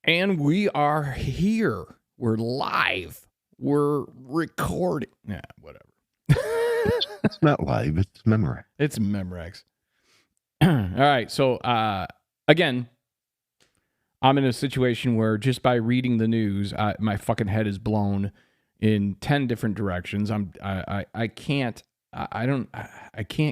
And we are here. We're live. We're recording. Nah, whatever. It's not live. It's Memorex. It's Memorex. All right. So, again, I'm in a situation where just by reading the news, my fucking head is blown in 10 different directions. I can't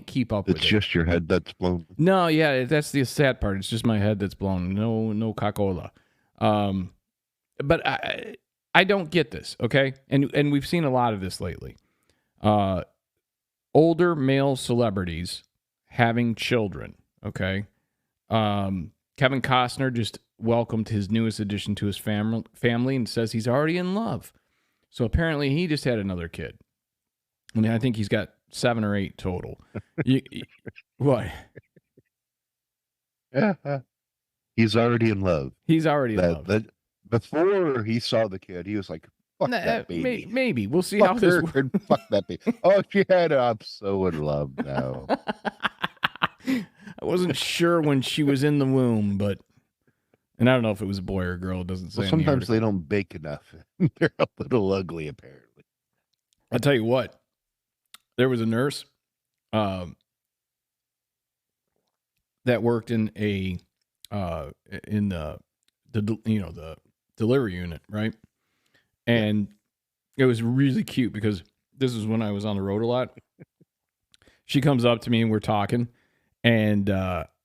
keep up with it. It's just your head that's blown. No, yeah, that's the sad part. It's just my head that's blown. No cacola. But I don't get this, okay? And we've seen a lot of this lately. Older male celebrities having children, okay? Kevin Costner just welcomed his newest addition to his family and says he's already in love. So apparently he just had another kid. I mean, I think he's got 7 or 8 total. What? Yeah. He's already in love. He's already in love. Before he saw the kid, he was like, fuck that baby. Maybe. We'll see fuck how this works. Fuck that baby. Oh, she had it. I'm so in love now. I wasn't sure when she was in the womb, and I don't know if it was a boy or a girl. It doesn't say. Well, sometimes they don't bake enough. They're a little ugly, apparently. I'll tell you what. There was a nurse that worked in the delivery unit, right? And it was really cute because this is when I was on the road a lot. She comes up to me and we're talking, and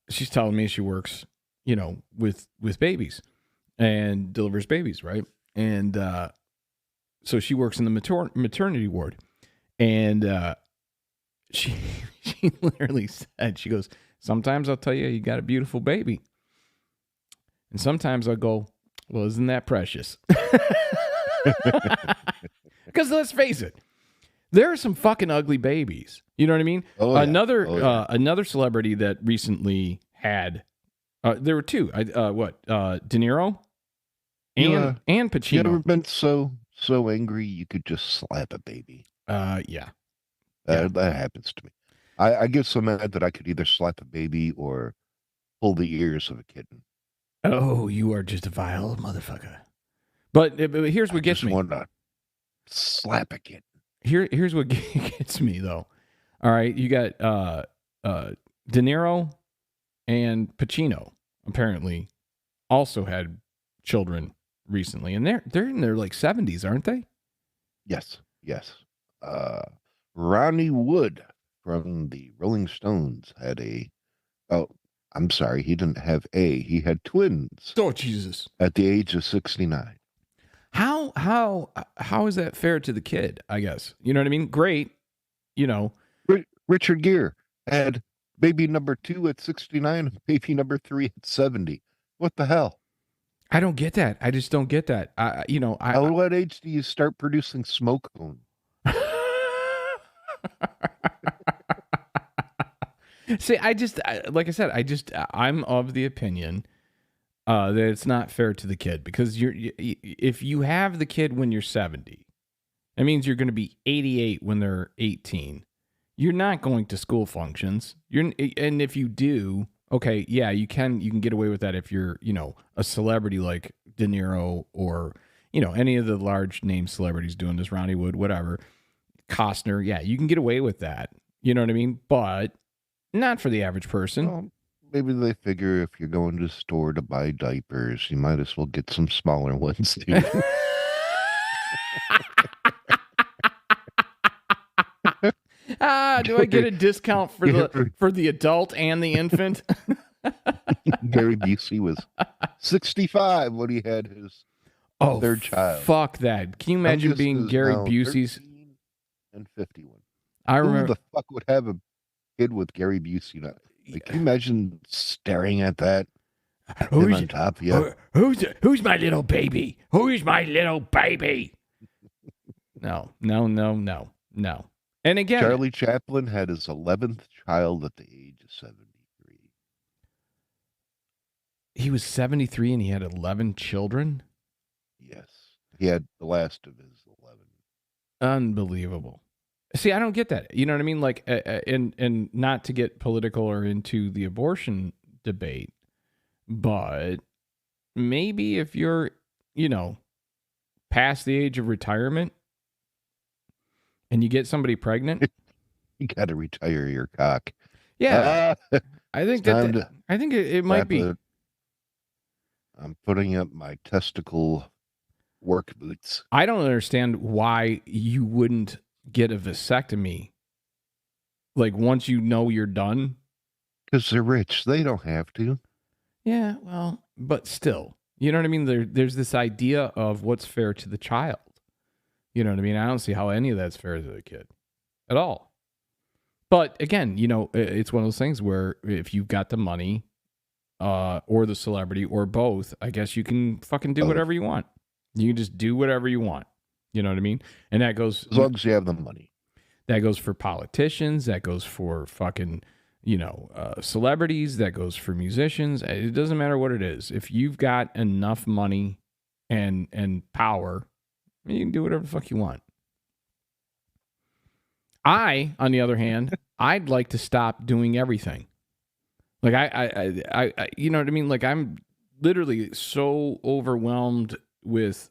she's telling me she works, with babies and delivers babies, right? And so she works in the maternity ward, and she literally said, she goes, sometimes I'll tell you got a beautiful baby, and sometimes I'll go, well, isn't that precious? Because let's face it, there are some fucking ugly babies. You know what I mean? Oh, yeah. Another celebrity that recently had, there were 2. De Niro and Pacino. You ever been so angry you could just slap a baby? Yeah. That happens to me. I get so mad that I could either slap a baby or pull the ears of a kitten. Oh, you are just a vile motherfucker. But here's what gets me. I just want to slap a kitten. Here's what gets me, though. All right, you got De Niro and Pacino apparently also had children recently, and they're in their like 70s, aren't they? Yes. Ronnie Wood from the Rolling Stones had he didn't have he had twins. Oh, Jesus. At the age of 69. How is that fair to the kid, I guess? You know what I mean? Great, Richard Gere had baby number 2 at 69, baby number 3 at 70. What the hell? I don't get that. I just don't get that. At what age do you start producing smoke cone? See, I'm of the opinion that it's not fair to the kid, because if you have the kid when you're 70, that means you're going to be 88 when they're 18. You're not going to school functions. And if you do, okay, yeah, you can get away with that if you're, a celebrity like De Niro or, any of the large name celebrities doing this, Ronnie Wood, whatever, Costner. Yeah, you can get away with that. You know what I mean? But not for the average person. Well, maybe they figure if you're going to the store to buy diapers, you might as well get some smaller ones too. Do I get a discount for the adult and the infant? Gary Busey was 65 when he had his third child. Fuck that. Can you imagine being Gary Busey's? And 51. I remember. Who the fuck would have a kid with Gary Busey? Like, can you imagine staring at that? Who's on top of you? Who's my little baby? Who's my little baby? No. And again, Charlie Chaplin had his 11th child at the age of 73. He was 73 and he had 11 children? Yes. He had the last of his 11. Unbelievable. See, I don't get that. You know what I mean? Like, and not to get political or into the abortion debate, but maybe if you're, past the age of retirement and you get somebody pregnant, You got to retire your cock. yeah, It's I think time to I think it might wrap be. it. I'm putting up my testicle work boots. I don't understand why you wouldn't get a vasectomy. Like once you know you're done. Because they're rich. They don't have to. Yeah, well, but still, you know what I mean? There's this idea of what's fair to the child. You know what I mean? I don't see how any of that's fair to the kid at all. But again, it's one of those things where if you've got the money, or the celebrity, or both, I guess you can fucking do whatever you want. You can just do whatever you want. You know what I mean? And that goes as long as you have the money. That goes for politicians. That goes for fucking, celebrities. That goes for musicians. It doesn't matter what it is. If you've got enough money and power, you can do whatever the fuck you want. I, on the other hand, I'd like to stop doing everything. Like I you know what I mean? Like I'm literally so overwhelmed with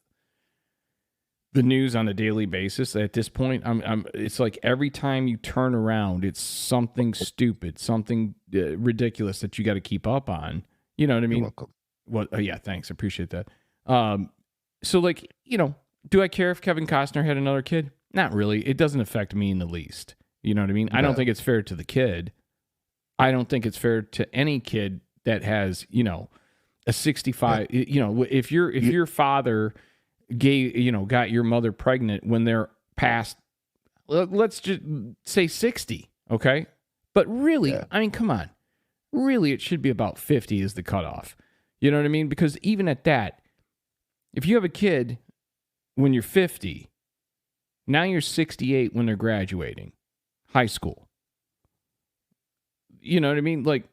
the news on a daily basis. At this point, it's like every time you turn around, it's something stupid, something ridiculous that you got to keep up on. You know what I mean? You're welcome. Well, yeah, thanks. I appreciate that. So like, do I care if Kevin Costner had another kid? Not really. It doesn't affect me in the least. You know what I mean? I don't think it's fair to the kid. I don't think it's fair to any kid that has, a 65, if your father got your mother pregnant when they're past, let's just say 60, okay? But really, I mean, come on. Really, it should be about 50 is the cutoff. You know what I mean? Because even at that, if you have a kid when you're 50, now you're 68 when they're graduating high school. You know what I mean? Like,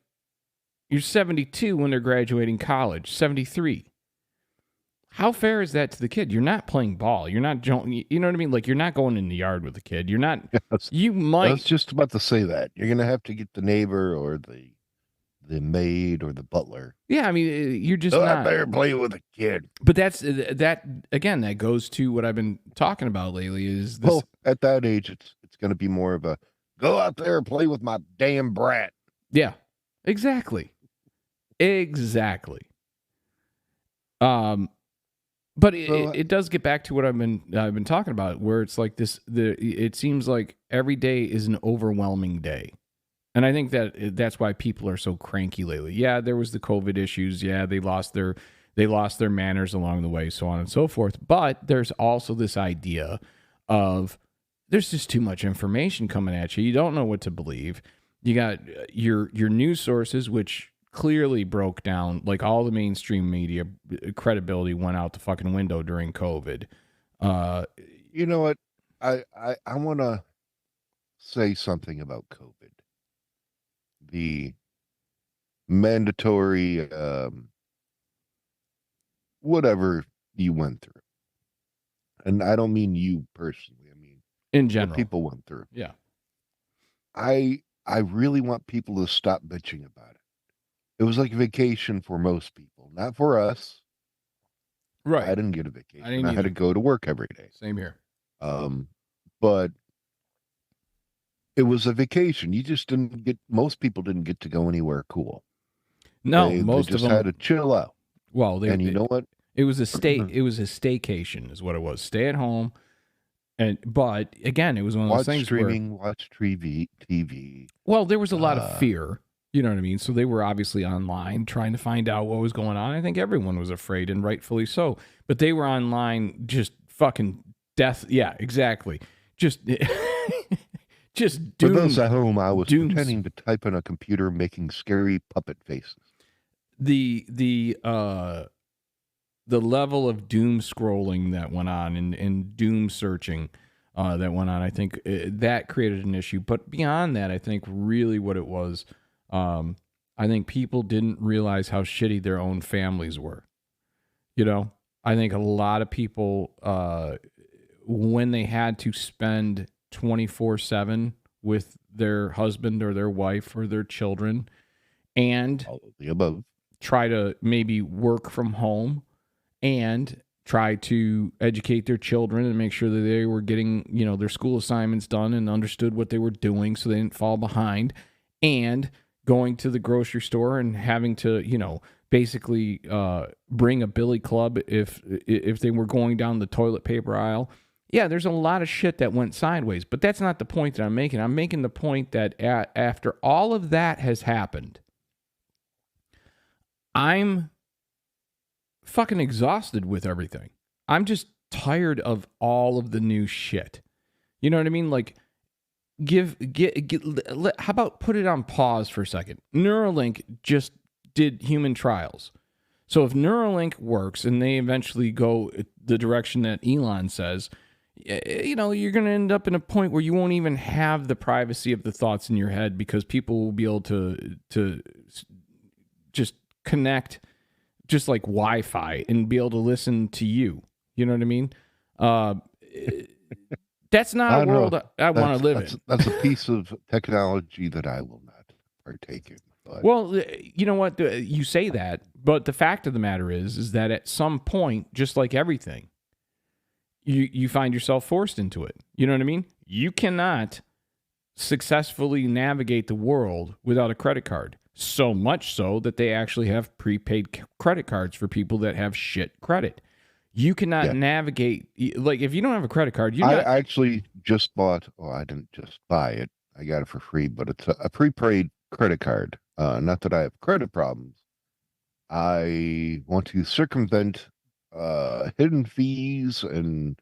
you're 72 when they're graduating college, 73. How fair is that to the kid? You're not playing ball. You're not, you know what I mean? Like, you're not going in the yard with the kid. You're not, you might. I was just about to say that. You're going to have to get the neighbor or the maid or the butler. Yeah, I mean, you're just Go not. out there and play with a kid. But again, that goes to what I've been talking about lately is this. Well, at that age, it's going to be more of a, go out there and play with my damn brat. Yeah, exactly. Exactly. But it does get back to what I've been talking about, where it's like this. It seems like every day is an overwhelming day, and I think that's why people are so cranky lately. Yeah, there was the COVID issues. Yeah, they lost their manners along the way, so on and so forth. But there's also this idea of there's just too much information coming at you. You don't know what to believe. You got your news sources, which clearly broke down. Like all the mainstream media credibility went out the fucking window during COVID. You know what? I want to say something about COVID. The mandatory whatever you went through. And I don't mean you personally. I mean in general, what people went through. Yeah. I really want people to stop bitching about it. It was like a vacation for most people, not for us. Right. I didn't get a vacation. I had to go to work every day. Same here. But it was a vacation. You just most people didn't get to go anywhere cool. No, most of them had to chill out. Well, and you know what? It was a staycation is what it was. Stay at home. But again, it was one of those things watch TV. Well, there was a lot of fear. You know what I mean? So they were obviously online trying to find out what was going on. I think everyone was afraid, and rightfully so. But they were online just fucking death. Yeah, exactly. Just doomed. For those at home, I was pretending to type on a computer making scary puppet faces. The level of doom scrolling that went on and doom searching that went on, I think that created an issue. But beyond that, I think really what it was, I think people didn't realize how shitty their own families were. You know, I think a lot of people, when they had to spend 24/7 with their husband or their wife or their children, and all of the above, try to maybe work from home and try to educate their children and make sure that they were getting, their school assignments done and understood what they were doing so they didn't fall behind, and going to the grocery store and having to, basically bring a billy club if they were going down the toilet paper aisle. Yeah, there's a lot of shit that went sideways, but that's not the point that I'm making. I'm making the point that after all of that has happened, I'm fucking exhausted with everything. I'm just tired of all of the new shit. You know what I mean? Like, how about put it on pause for a second? Neuralink just did human trials. So if Neuralink works and they eventually go the direction that Elon says, you're going to end up in a point where you won't even have the privacy of the thoughts in your head, because people will be able to just connect just like Wi-Fi and be able to listen to you. You know what I mean? That's not a world I want to live in. That's a piece of technology that I will not partake in. But. Well, you know what? You say that, but the fact of the matter is that at some point, just like everything, you find yourself forced into it. You know what I mean? You cannot successfully navigate the world without a credit card. So much so that they actually have prepaid credit cards for people that have shit credit. You cannot navigate, like, if you don't have a credit card. I actually just bought, I didn't just buy it. I got it for free, but it's a prepaid credit card. Not that I have credit problems. I want to circumvent hidden fees and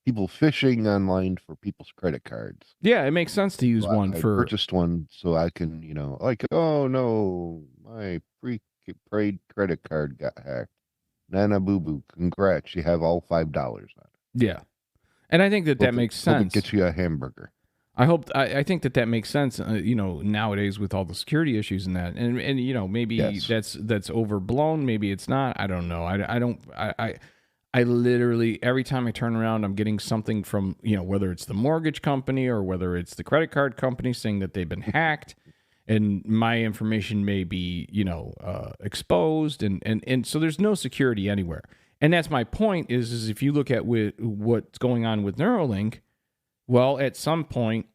people phishing online for people's credit cards. Yeah, it makes sense to use one I for... purchased one so I can, oh no, my prepaid credit card got hacked. Nana boo boo, congrats! You have all $5 on it. Yeah, and I think that makes sense. Hope it gets you a hamburger. I think that makes sense. Nowadays with all the security issues and that, and maybe that's overblown. Maybe it's not. I don't know. I literally, every time I turn around, I'm getting something from, whether it's the mortgage company or whether it's the credit card company saying that they've been hacked and my information may be, exposed. And so there's no security anywhere. And that's my point is if you look at what's going on with Neuralink, well, at some point,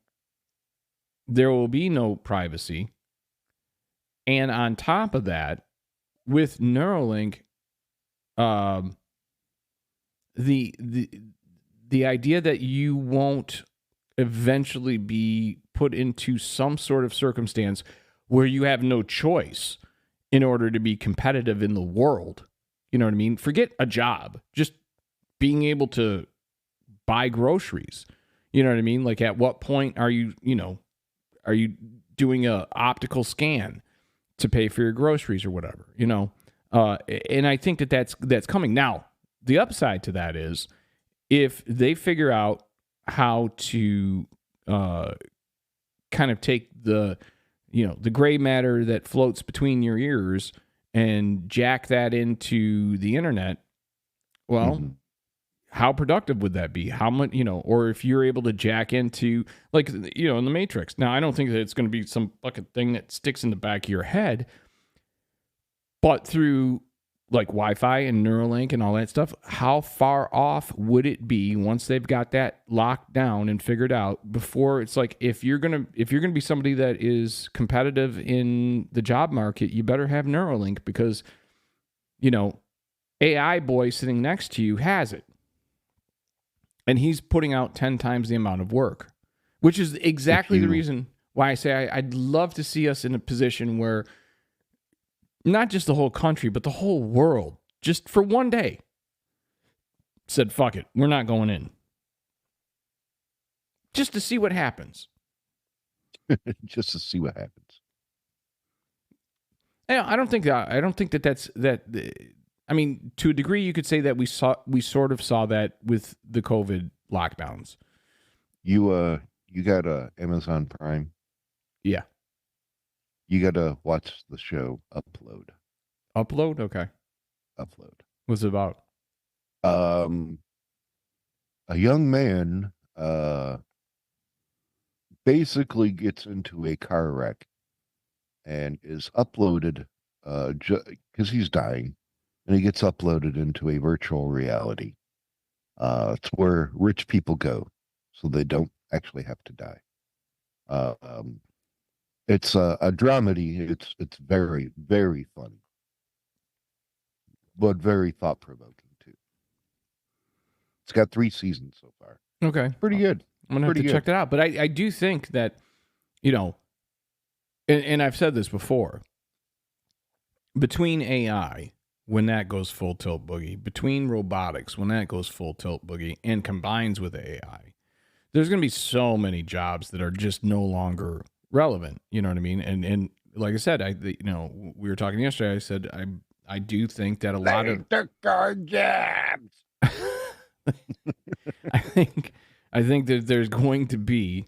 there will be no privacy. And on top of that, with Neuralink, the idea that you won't eventually be put into some sort of circumstance where you have no choice in order to be competitive in the world. You know what I mean? Forget a job, just being able to buy groceries. You know what I mean? Like, at what point are you doing a optical scan to pay for your groceries or whatever, and I think that's coming. Now, the upside to that is if they figure out how to kind of take the gray matter that floats between your ears and jack that into the internet, well, how productive would that be? How much, or if you're able to jack into, like, in the Matrix. Now, I don't think that it's going to be some fucking thing that sticks in the back of your head, but through like Wi-Fi and Neuralink and all that stuff, how far off would it be once they've got that locked down and figured out before it's like, if you're going to be somebody that is competitive in the job market, you better have Neuralink because, AI boy sitting next to you has it. And he's putting out 10 times the amount of work, which is exactly the reason why I say I'd love to see us in a position where not just the whole country, but the whole world, just for one day, said, fuck it, we're not going in. Just to see what happens. Just to see what happens. I don't think that's that. I mean, to a degree, you could say that we sort of saw that with the COVID lockdowns. You got Amazon Prime? Yeah. You got to watch the show Upload. Upload? Okay. Upload. What's it about? A young man basically gets into a car wreck and is uploaded because he's dying, and he gets uploaded into a virtual reality. It's where rich people go, so they don't actually have to die. Uh, um, it's a dramedy. It's very very funny, but very thought provoking too. It's got 3 seasons so far. Okay. It's pretty good. I'm going to have to check that out. But I do think that, you know, and I've said this before, between AI, when that goes full tilt boogie, between robotics, when that goes full tilt boogie, and combines with AI, there's going to be so many jobs that are just no longer relevant. You know what I mean? And like I said, we were talking yesterday. I said I do think that a lot of took our jobs. I think that there's going to be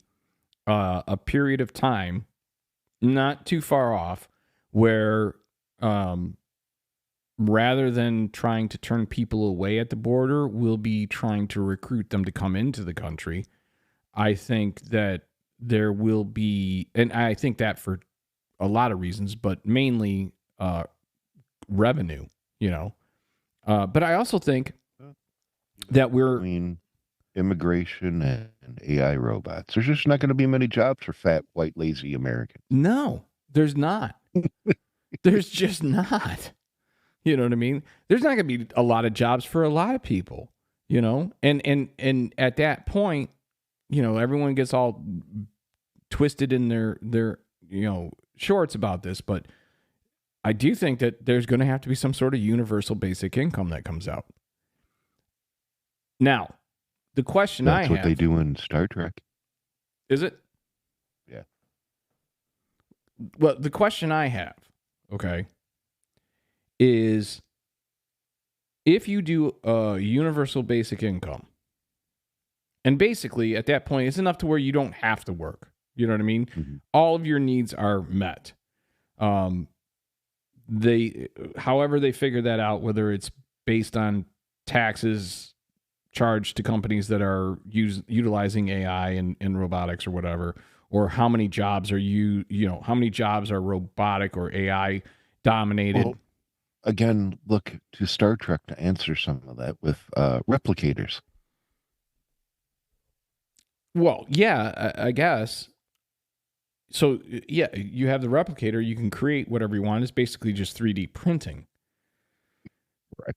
a period of time, not too far off, where rather than trying to turn people away at the border, we'll be trying to recruit them to come into the country. I think that there will be, and I think that for a lot of reasons, but mainly revenue, But I also think that immigration and AI robots. There's just not going to be many jobs for fat, white, lazy Americans. No, there's not. There's just not. You know what I mean? There's not going to be a lot of jobs for a lot of people, And at that point, everyone gets all twisted in their shorts about this, but I do think that there's going to have to be some sort of universal basic income that comes out. Now, the question That's what they do in Star Trek. Is it? Yeah. Well, the question I have, okay, is if you do a universal basic income, and basically at that point, it's enough to where you don't have to work. You know what I mean? Mm-hmm. All of your needs are met. However they figure that out, whether it's based on taxes charged to companies that are utilizing AI and robotics or whatever, or how many jobs are how many jobs are robotic or AI dominated. Well, again, look to Star Trek to answer some of that with replicators. Well, yeah, I guess. So, yeah, you have the replicator. You can create whatever you want. It's basically just 3D printing. Right.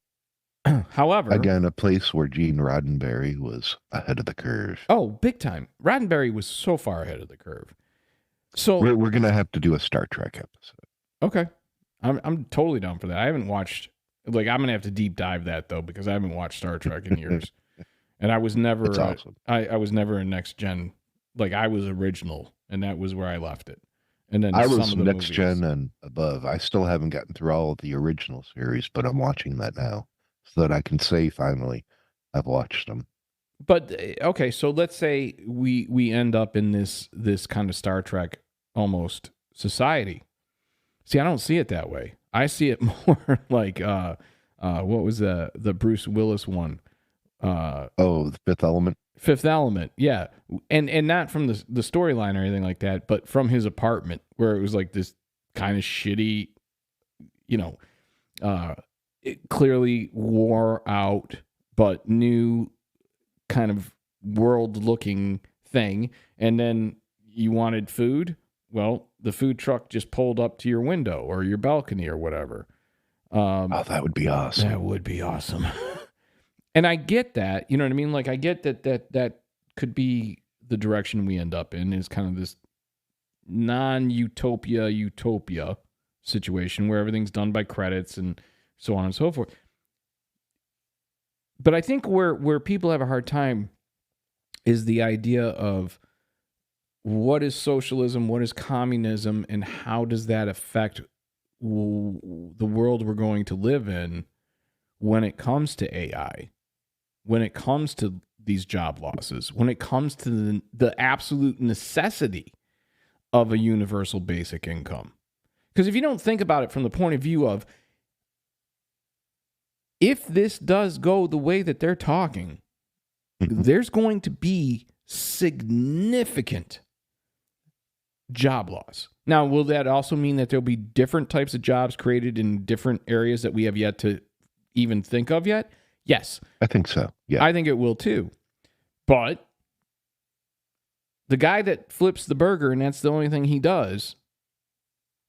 However... Again, a place where Gene Roddenberry was ahead of the curve. Oh, big time. Roddenberry was so far ahead of the curve. So we're going to have to do a Star Trek episode. Okay. I'm totally down for that. I haven't watched... I'm going to have to deep dive that, though, because I haven't watched Star Trek in years. And I was never... That's awesome. I was never a next gen. Like, I was original. And that was where I left it. And then I was next gen and above. I still haven't gotten through all of the original series, but I'm watching that now so that I can say finally I've watched them. But okay, so let's say we end up in this kind of Star Trek almost society. See, I don't see it that way. I see it more like what was the Bruce Willis one? The Fifth Element. Fifth Element, yeah, and not from the storyline or anything like that, but from his apartment where it was like this kind of shitty, it clearly wore out but new kind of world-looking thing, and then you wanted food. Well, the food truck just pulled up to your window or your balcony or whatever. That would be awesome. That would be awesome. And I get that, you know what I mean? Like, I get that could be the direction we end up in, is kind of this utopia situation where everything's done by credits and so on and so forth. But I think where people have a hard time is the idea of what is socialism, what is communism, and how does that affect the world we're going to live in when it comes to AI. When it comes to these job losses, when it comes to the absolute necessity of a universal basic income. Because if you don't think about it from the point of view of, if this does go the way that they're talking, there's going to be significant job loss. Now, will that also mean that there'll be different types of jobs created in different areas that we have yet to even think of yet? Yes. I think so. Yeah. I think it will too. But the guy that flips the burger and that's the only thing he does,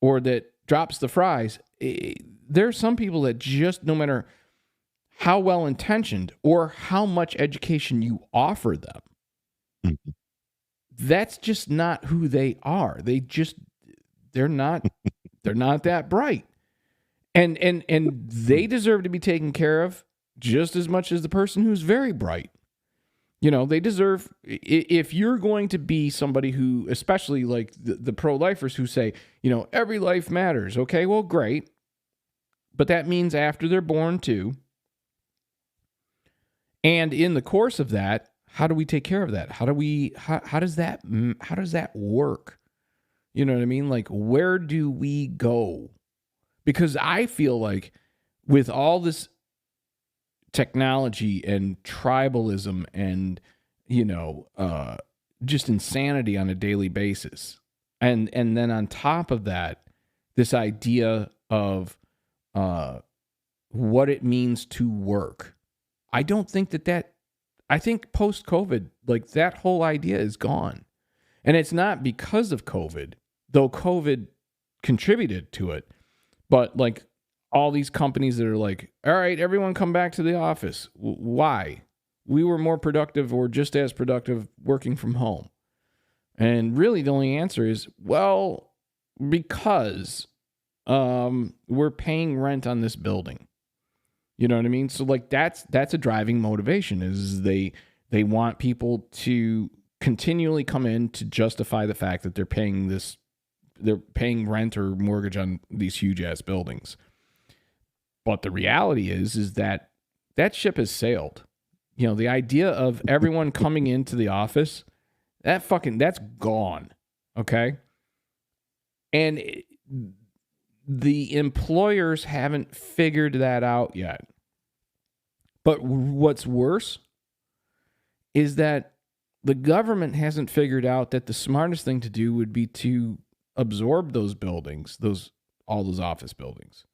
or that drops the fries, there are some people that just, no matter how well intentioned or how much education you offer them, Mhm. that's just not who they are. They're not that bright. And they deserve to be taken care of just as much as the person who's very bright. They deserve, if you're going to be somebody who, especially like the pro-lifers who say, every life matters. Okay, well, great. But that means after they're born too. And in the course of that, how do we take care of that? How does that work? You know what I mean? Like, where do we go? Because I feel like with all this technology and tribalism and, just insanity on a daily basis. And then on top of that, this idea of what it means to work. I don't think I think post-COVID, like that whole idea is gone. And it's not because of COVID, though COVID contributed to it. But like all these companies that are like, all right, everyone come back to the office. Why? We were more productive or just as productive working from home. And really the only answer is, well, because we're paying rent on this building. You know what I mean? So like that's a driving motivation is they want people to continually come in to justify the fact that they're paying rent or mortgage on these huge ass buildings. But the reality is that ship has sailed. The idea of everyone coming into the office, that's gone. Okay. And the employers haven't figured that out yet. But what's worse is that the government hasn't figured out that the smartest thing to do would be to absorb those buildings, all those office buildings,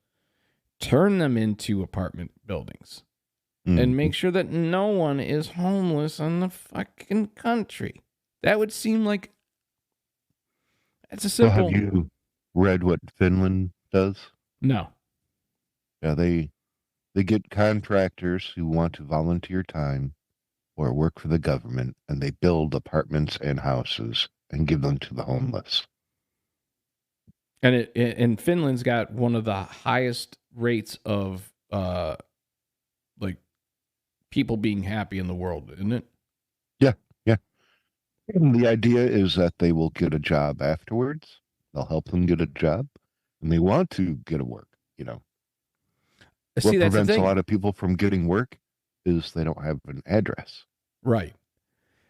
turn them into apartment buildings, and make sure that no one is homeless in the fucking country. That would seem like it's a simple. Well, have you read what Finland does? No. Yeah, they get contractors who want to volunteer time or work for the government, and they build apartments and houses and give them to the homeless. And Finland's got one of the highest rates of like people being happy in the world, isn't it? Yeah, yeah. And the idea is that they will get a job afterwards. They'll help them get a job, and they want to get a work. See, What that's the prevents a thing. lot of people from getting work is they don't have an address. Right.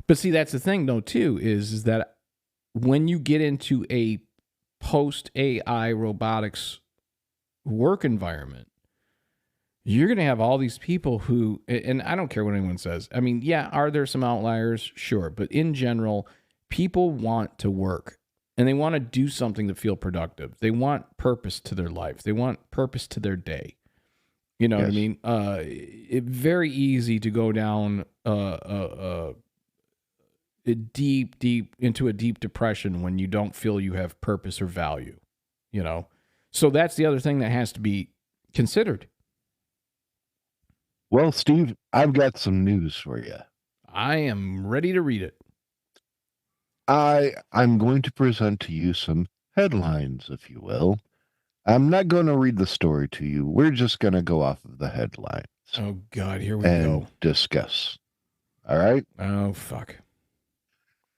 But see, that's the thing, though, too, is that when you get into a post-AI robotics work environment, you're going to have all these people who, and I don't care what anyone says. I mean, yeah, are there some outliers? Sure. But in general, people want to work and they want to do something to feel productive. They want purpose to their life. They want purpose to their day. You know what I mean? It's very easy to go down a deep into a deep depression when you don't feel you have purpose or value. So that's the other thing that has to be considered. Well, Steve, I've got some news for you. I am ready to read it. I'm going to present to you some headlines, if you will. I'm not going to read the story to you. We're just going to go off of the headlines. Oh, God, here we and go. Discuss. All right? Oh, fuck.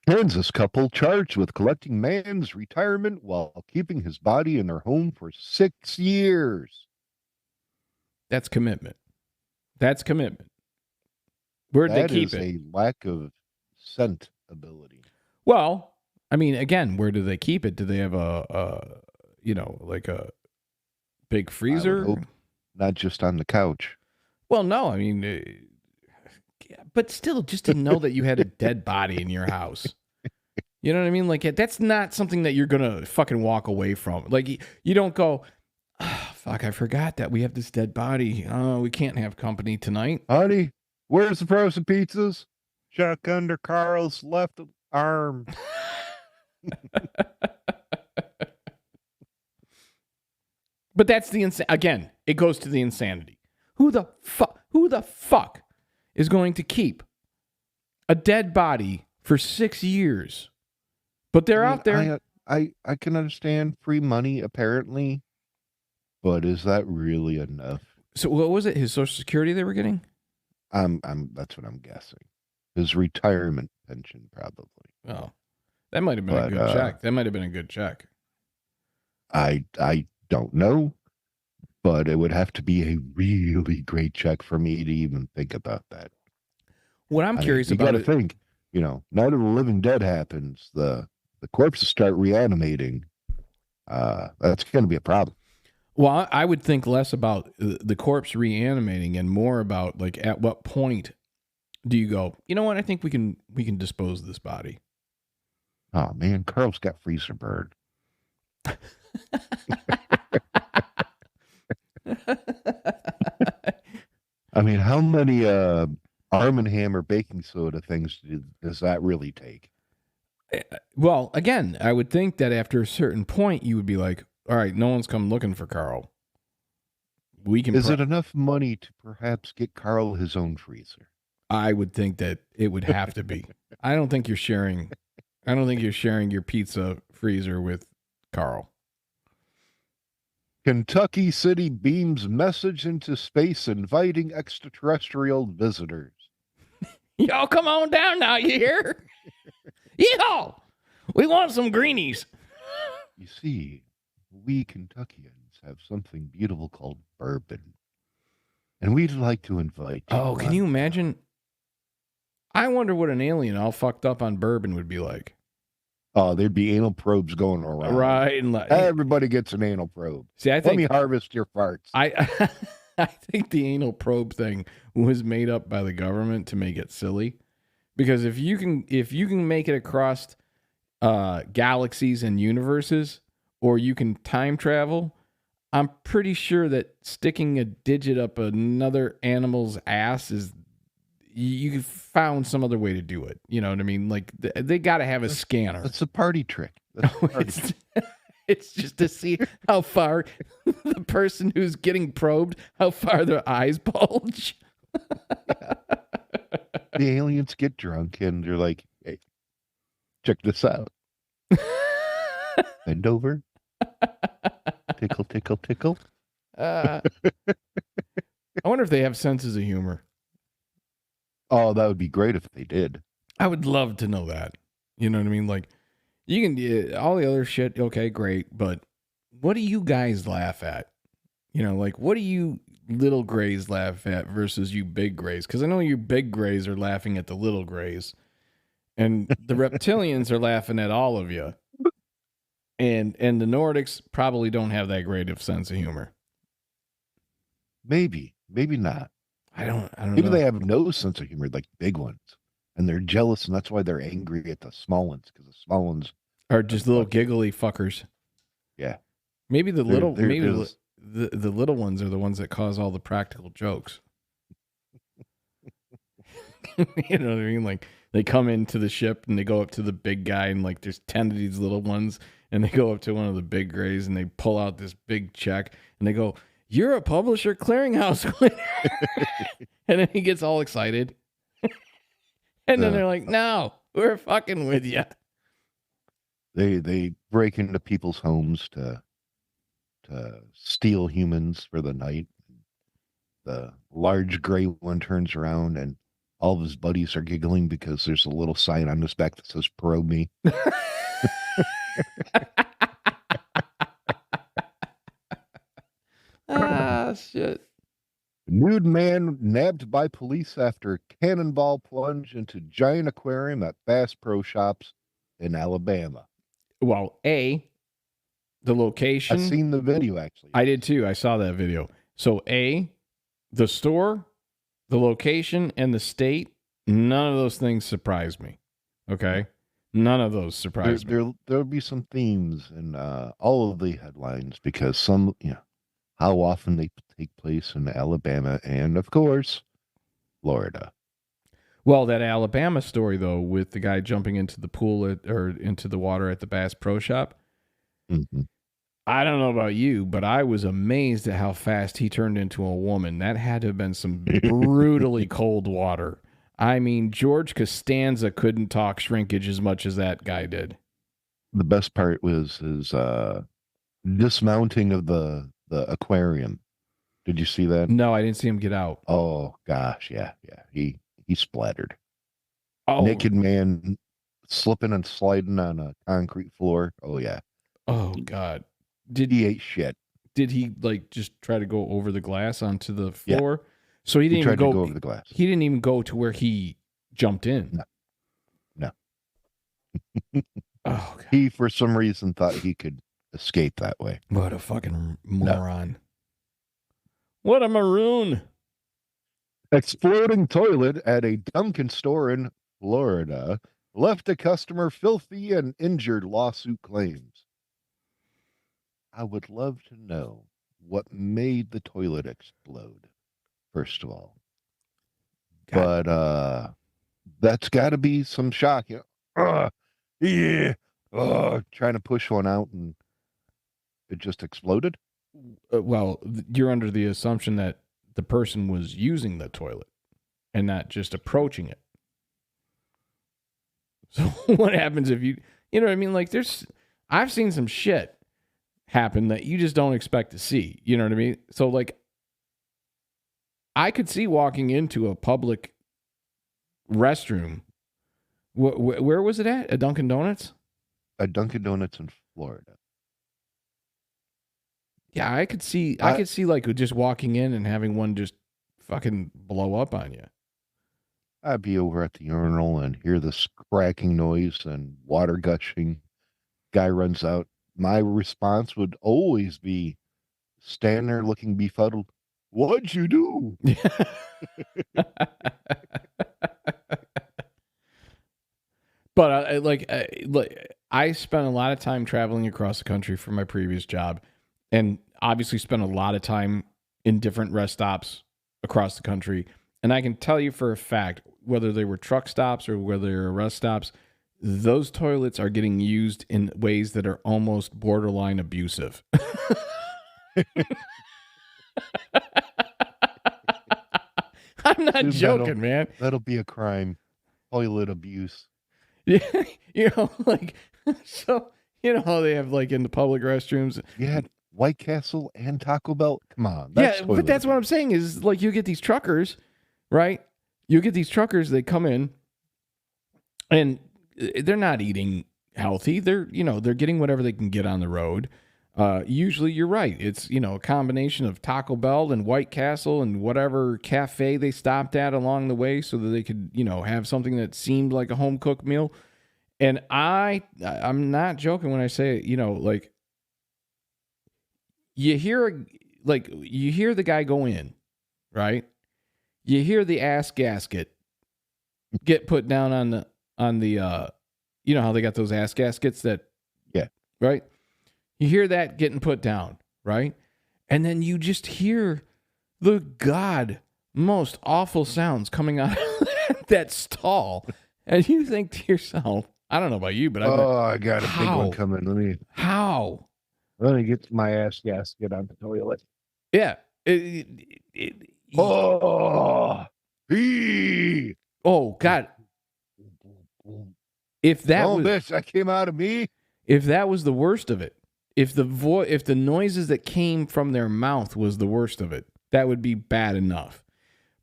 Kansas couple charged with collecting man's retirement while keeping his body in their home for 6 years. That's commitment. That's commitment. Where'd they keep it? That is a lack of scent ability. Well, I mean, again, where do they keep it? Do they have like a big freezer? I would hope not just on the couch. Well, no, I mean, but still, just to know that you had a dead body in your house. You know what I mean? Like, that's not something that you're going to fucking walk away from. Like, you don't go, oh, fuck, I forgot that we have this dead body. Oh, we can't have company tonight. Honey, where's the frozen pizzas? Chuck under Carl's left arm. But that's again, it goes to the insanity. Who the fuck is going to keep a dead body for 6 years? But they're out there. I can understand free money apparently, but is that really enough? So what was it? His Social Security they were getting? That's what I'm guessing. His retirement pension, probably. Oh, that might have been a good check. That might have been a good check. I don't know, but it would have to be a really great check for me to even think about that. What I'm curious about, you got to think, Night of the Living Dead happens, the corpses start reanimating. That's going to be a problem. Well, I would think less about the corpse reanimating and more about, like, at what point do you go, you know what, I think we can dispose of this body. Oh man, Carl's got freezer burn. I mean, how many Arm & Hammer baking soda things does that really take? Well, again, I would think that after a certain point, you would be like, all right, no one's come looking for Carl. We can. Is it enough money to perhaps get Carl his own freezer? I would think that it would have to be. I don't think you're sharing your pizza freezer with Carl. Kentucky City beams message into space inviting extraterrestrial visitors. Y'all come on down now, you hear? Yo, we want some greenies. You see, we Kentuckians have something beautiful called bourbon. And we'd like to invite you. Oh, can you imagine? I wonder what an alien all fucked up on bourbon would be like. Oh, there'd be anal probes going around. Right. And everybody gets an anal probe. See, let me harvest your farts. I think the anal probe thing was made up by the government to make it silly. Because if you can make it across galaxies and universes, or you can time travel, I'm pretty sure that sticking a digit up another animal's ass is, you found some other way to do it. You know what I mean? Like, they got to have a scanner. That's a party trick. It's just to see how far the person who's getting probed, how far their eyes bulge. Yeah. The aliens get drunk and they're like, hey, check this out. Bend over. Tickle, tickle, tickle. I wonder if they have senses of humor. Oh, that would be great if they did. I would love to know that. You know what I mean? Like, you can all the other shit, okay, great, but what do you guys laugh at? You know, like, what do you little grays laugh at versus you big grays? Because I know you big grays are laughing at the little grays, and the reptilians are laughing at all of you. And the Nordics probably don't have that great of sense of humor. Maybe not. I don't know. Maybe they have no sense of humor, like big ones, and they're jealous, and that's why they're angry at the small ones, because the small ones are just little giggly fuckers. Yeah. Maybe the little ones are the ones that cause all the practical jokes. You know what I mean? Like, they come into the ship and they go up to the big guy, and like there's 10 of these little ones, and they go up to one of the big grays and they pull out this big check and they go, "You're a publisher clearinghouse winner." And then he gets all excited. And then they're like, "No, we're fucking with you." They break into people's homes to steal humans for the night. The large gray one turns around and all of his buddies are giggling because there's a little sign on his back that says "Probe me." Ah, shit. Nude man nabbed by police after cannonball plunge into giant aquarium at Bass Pro Shops in Alabama. Well, the location. I've seen the video, actually. I did too. I saw that video. So, the store, the location, and the state, none of those things surprised me. Okay? None of those surprised me. There'll be some themes in all of the headlines because some, how often they take place in Alabama and, of course, Florida. Well, that Alabama story though, with the guy jumping into the pool or into the water at the Bass Pro Shop. Mm-hmm. I don't know about you, but I was amazed at how fast he turned into a woman. That had to have been some brutally cold water. I mean, George Costanza couldn't talk shrinkage as much as that guy did. The best part was his dismounting of the aquarium. Did you see that? No, I didn't see him get out. Oh gosh, yeah. He splattered. Oh, Naked man slipping and sliding on a concrete floor. Oh yeah. oh God. He ate shit. Did he like just try to go over the glass onto the Yeah. floor? So he didn't even tried to go go over the glass. He didn't even go to where he jumped in. No. Oh God. He for some reason thought he could escape that way. What a fucking moron. What a maroon. Exploding toilet at a Dunkin' store in Florida left a customer filthy and injured, lawsuit claims. I would love to know what made the toilet explode, first of all. God. But that's got to be some shock. Yeah. Trying to push one out and it just exploded. Well, you're under the assumption that the person was using the toilet and not just approaching it. So what happens if you know what I mean? Like I've seen some shit happen that you just don't expect to see. You know what I mean? So like, I could see walking into a public restroom. Where was it at? A Dunkin' Donuts? A Dunkin' Donuts in Florida. Yeah, I could see like just walking in and having one just fucking blow up on you. I'd be over at the urinal and hear this cracking noise and water gushing. Guy runs out. My response would always be stand there looking befuddled. What'd you do? But I spent a lot of time traveling across the country for my previous job, and obviously spent a lot of time in different rest stops across the country. And I can tell you for a fact, whether they were truck stops or whether they were rest stops, those toilets are getting used in ways that are almost borderline abusive. I'm not joking, man. That'll be a crime. Toilet abuse. Yeah, so how they have like in the public restrooms. You had White Castle and Taco Bell. Come on. But that's what I'm saying is like you get these truckers, right? You get these truckers, they come in and they're not eating healthy. They're getting whatever they can get on the road. Usually you're right. It's, a combination of Taco Bell and White Castle and whatever cafe they stopped at along the way so that they could, have something that seemed like a home cooked meal. And I'm not joking when I say, like you hear the guy go in, right? You hear the ass gasket get put down on the how they got those ass gaskets that, yeah, right? You hear that getting put down, right? And then you just hear the most awful sounds coming out of that stall. And you think to yourself, I don't know about you, but I got a big one coming. Let me get my ass gasket on the toilet. Yeah. Oh, God. If that bitch, that came out of me. If that was the worst of it, if the noises that came from their mouth was the worst of it, that would be bad enough.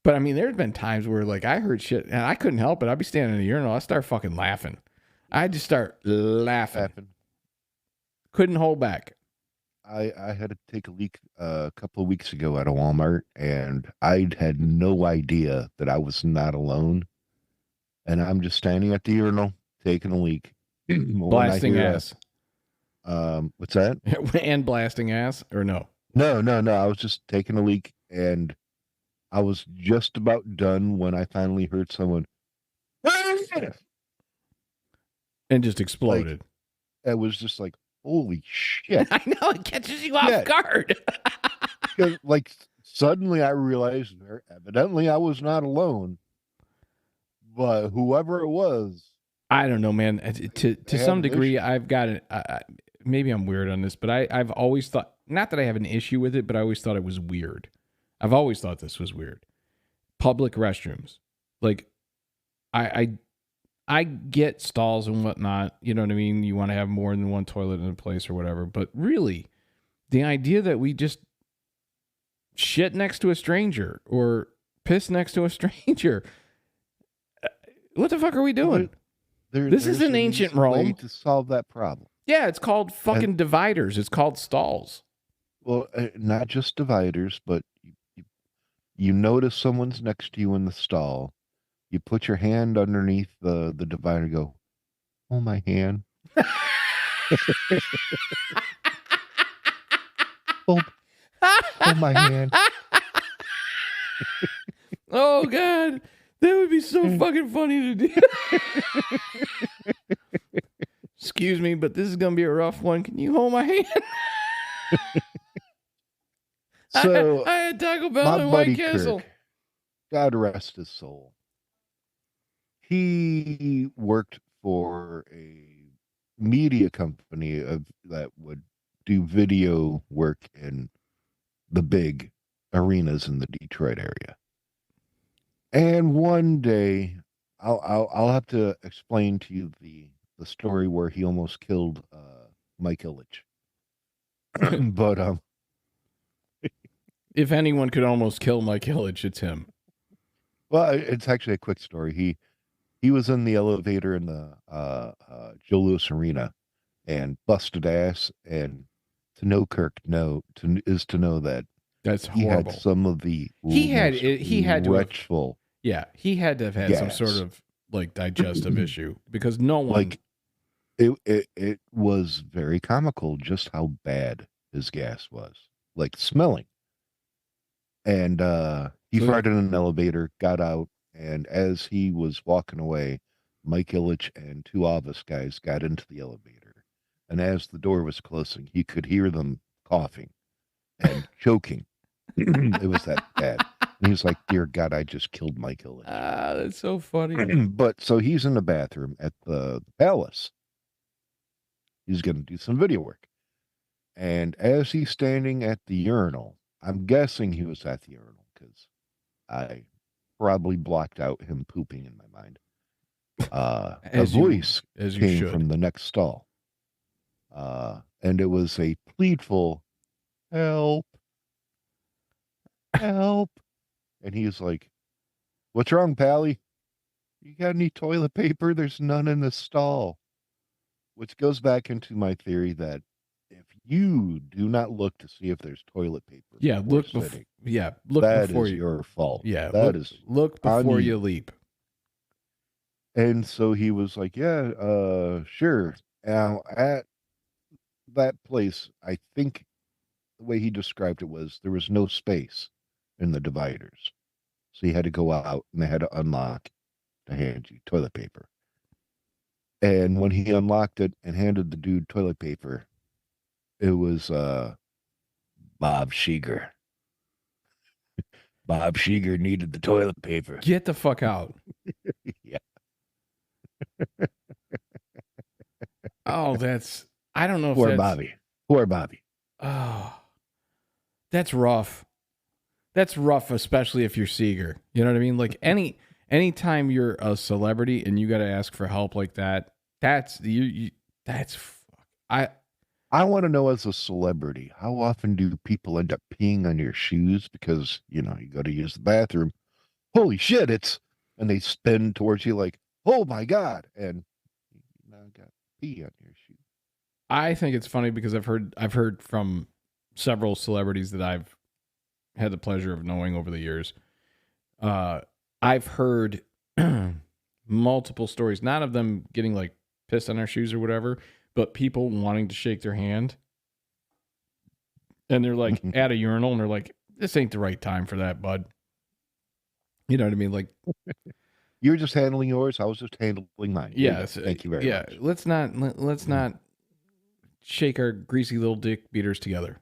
But I mean, there's been times where like I heard shit and I couldn't help it. I'd be standing in the urinal, I start fucking laughing. I just start laughing. Couldn't hold back. I had to take a leak a couple of weeks ago at a Walmart, and I had no idea that I was not alone. And I'm just standing at the urinal taking a leak, blasting ass. What's that? And blasting ass, or no? No. I was just taking a leak, and I was just about done when I finally heard someone. And just Like, exploded. it was just like, holy shit. I know, it catches you off guard. Because, like, suddenly I realized evidently I was not alone, but whoever it was, I don't know, man. To they had some an degree, issue. I've got it. Maybe I'm weird on this, but I've always thought, not that I have an issue with it, but I always thought it was weird. I've always thought this was weird. Public restrooms, like I I get stalls and whatnot. You know what I mean? You want to have more than one toilet in a place or whatever. But really, the idea that we just shit next to a stranger or piss next to a stranger, what the fuck are we doing? This is in ancient Rome. Way to solve that problem. Yeah, it's called fucking dividers. It's called stalls. Well, not just dividers, but you notice someone's next to you in the stall. You put your hand underneath the divider and go, oh, my hand. hold my hand. Oh, God. That would be so fucking funny to do. Excuse me, but this is going to be a rough one. Can you hold my hand? So I had Taco Bell and White Castle. Kirk, God rest his soul. He worked for a media company that would do video work in the big arenas in the Detroit area. And one day, I'll have to explain to you the story where he almost killed Mike Ilitch. But if anyone could almost kill Mike Ilitch, it's him. Well, it's actually a quick story. He was in the elevator in the Joe Louis Arena and busted ass. And to know Kirk, is to know that that's he horrible. had some of the he had retchful. Yeah, he had to have had some sort of like digestive issue because no one like it was very comical just how bad his gas was, like smelling. And he farted in an elevator, got out, and as he was walking away, Mike Ilitch and two office guys got into the elevator. And as the door was closing, he could hear them coughing and choking. It was that bad. And he was like, dear God, I just killed Mike Ilitch. Ah, that's so funny. But so he's in the bathroom at the palace. He's going to do some video work. And as he's standing at the urinal, I'm guessing he was at the urinal because I probably blocked out him pooping in my mind. A voice came from the next stall. And it was a pleadful, help, help. And he was like, what's wrong, Pally? You got any toilet paper? There's none in the stall. Which goes back into my theory that if you do not look to see if there's toilet paper, look before your fault. Yeah, look before you leap. And so he was like, yeah, sure. Now at that place, I think the way he described it was there was no space in the dividers. So he had to go out and they had to unlock to hand you toilet paper. And when he unlocked it and handed the dude toilet paper, it was Bob Sheeger. Bob Sheeger needed the toilet paper. Get the fuck out. Yeah. Oh, I don't know if Poor Bobby. Poor Bobby. Oh, that's rough. That's rough, especially if you're Seeger. You know what I mean? Like anytime you're a celebrity and you got to ask for help like that, I want to know, as a celebrity, how often do people end up peeing on your shoes because, you go to use the bathroom. Holy shit, and they spin towards you like, oh my God. And you now got pee on your shoe. I think it's funny because I've heard from several celebrities that I've had the pleasure of knowing over the years. I've heard multiple stories, not of them getting like pissed on their shoes or whatever, but people wanting to shake their hand. And they're like at a urinal and they're like, this ain't the right time for that, bud. You know what I mean? Like, You're just handling yours. I was just handling mine. Here you go. Yes. Thank you very Yeah. much. Let's not shake our greasy little dick beaters together.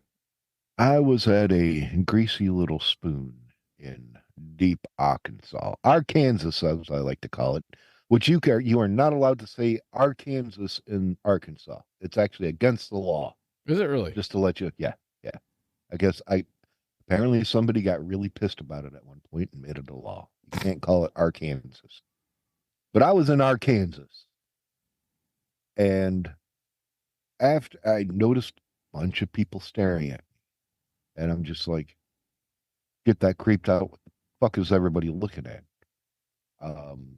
I was at a greasy little spoon in deep Arkansas, as I like to call it, which you are not allowed to say Arkansas in Arkansas. It's actually against the law. Is it really? Just to let you, yeah, yeah. I guess apparently somebody got really pissed about it at one point and made it a law. You can't call it Arkansas. But I was in Arkansas, and after I noticed a bunch of people staring at me, and I'm just like, get that creeped out. What the fuck is everybody looking at? Um,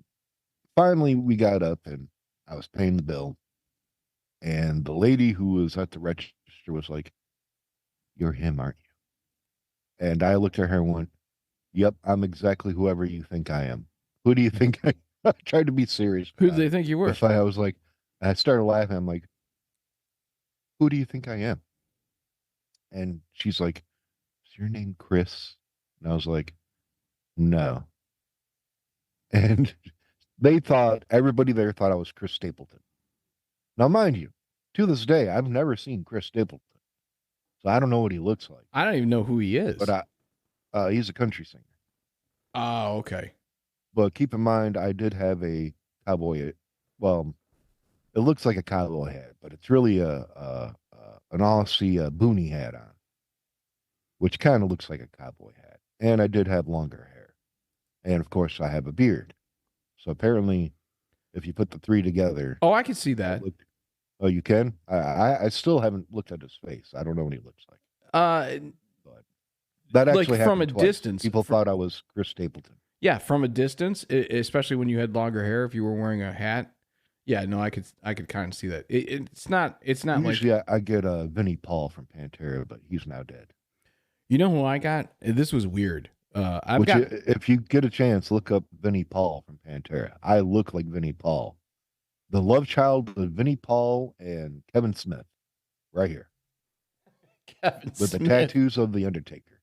Finally, we got up and I was paying the bill, and the lady who was at the register was like, "You're him, aren't you?" And I looked at her and went, "Yep, I'm exactly whoever you think I am. Who do you think I?" I tried to be serious Who do about they it. think you were? If I was like, I started laughing. I'm like, "Who do you think I am?" And she's like, "Is your name Chris?" And I was like, "No." And everybody there thought I was Chris Stapleton. Now, mind you, to this day, I've never seen Chris Stapleton, so I don't know what he looks like. I don't even know who he is. But he's a country singer. Oh, okay. But keep in mind, I did have a cowboy. Well, it looks like a cowboy hat, but it's really an Aussie boonie hat on, which kind of looks like a cowboy hat. And I did have longer hair, and of course, I have a beard. So apparently, if you put the three together, Oh, I can see that. oh, you can. I still haven't looked at his face. I don't know what he looks like. But that like actually from a happened twice. distance. People thought I was Chris Stapleton. Yeah, from a distance, especially when you had longer hair. If you were wearing a hat, yeah, no, I could kind of see that. It's not Usually, like I get Vinnie Paul from Pantera, but he's now dead. you know who I got. This was weird. I've Which, got if you get a chance, look up Vinnie Paul from Pantera. I look like Vinnie Paul, the love child of Vinnie Paul and Kevin Smith, right here, Kevin with the Smith. tattoos of the Undertaker.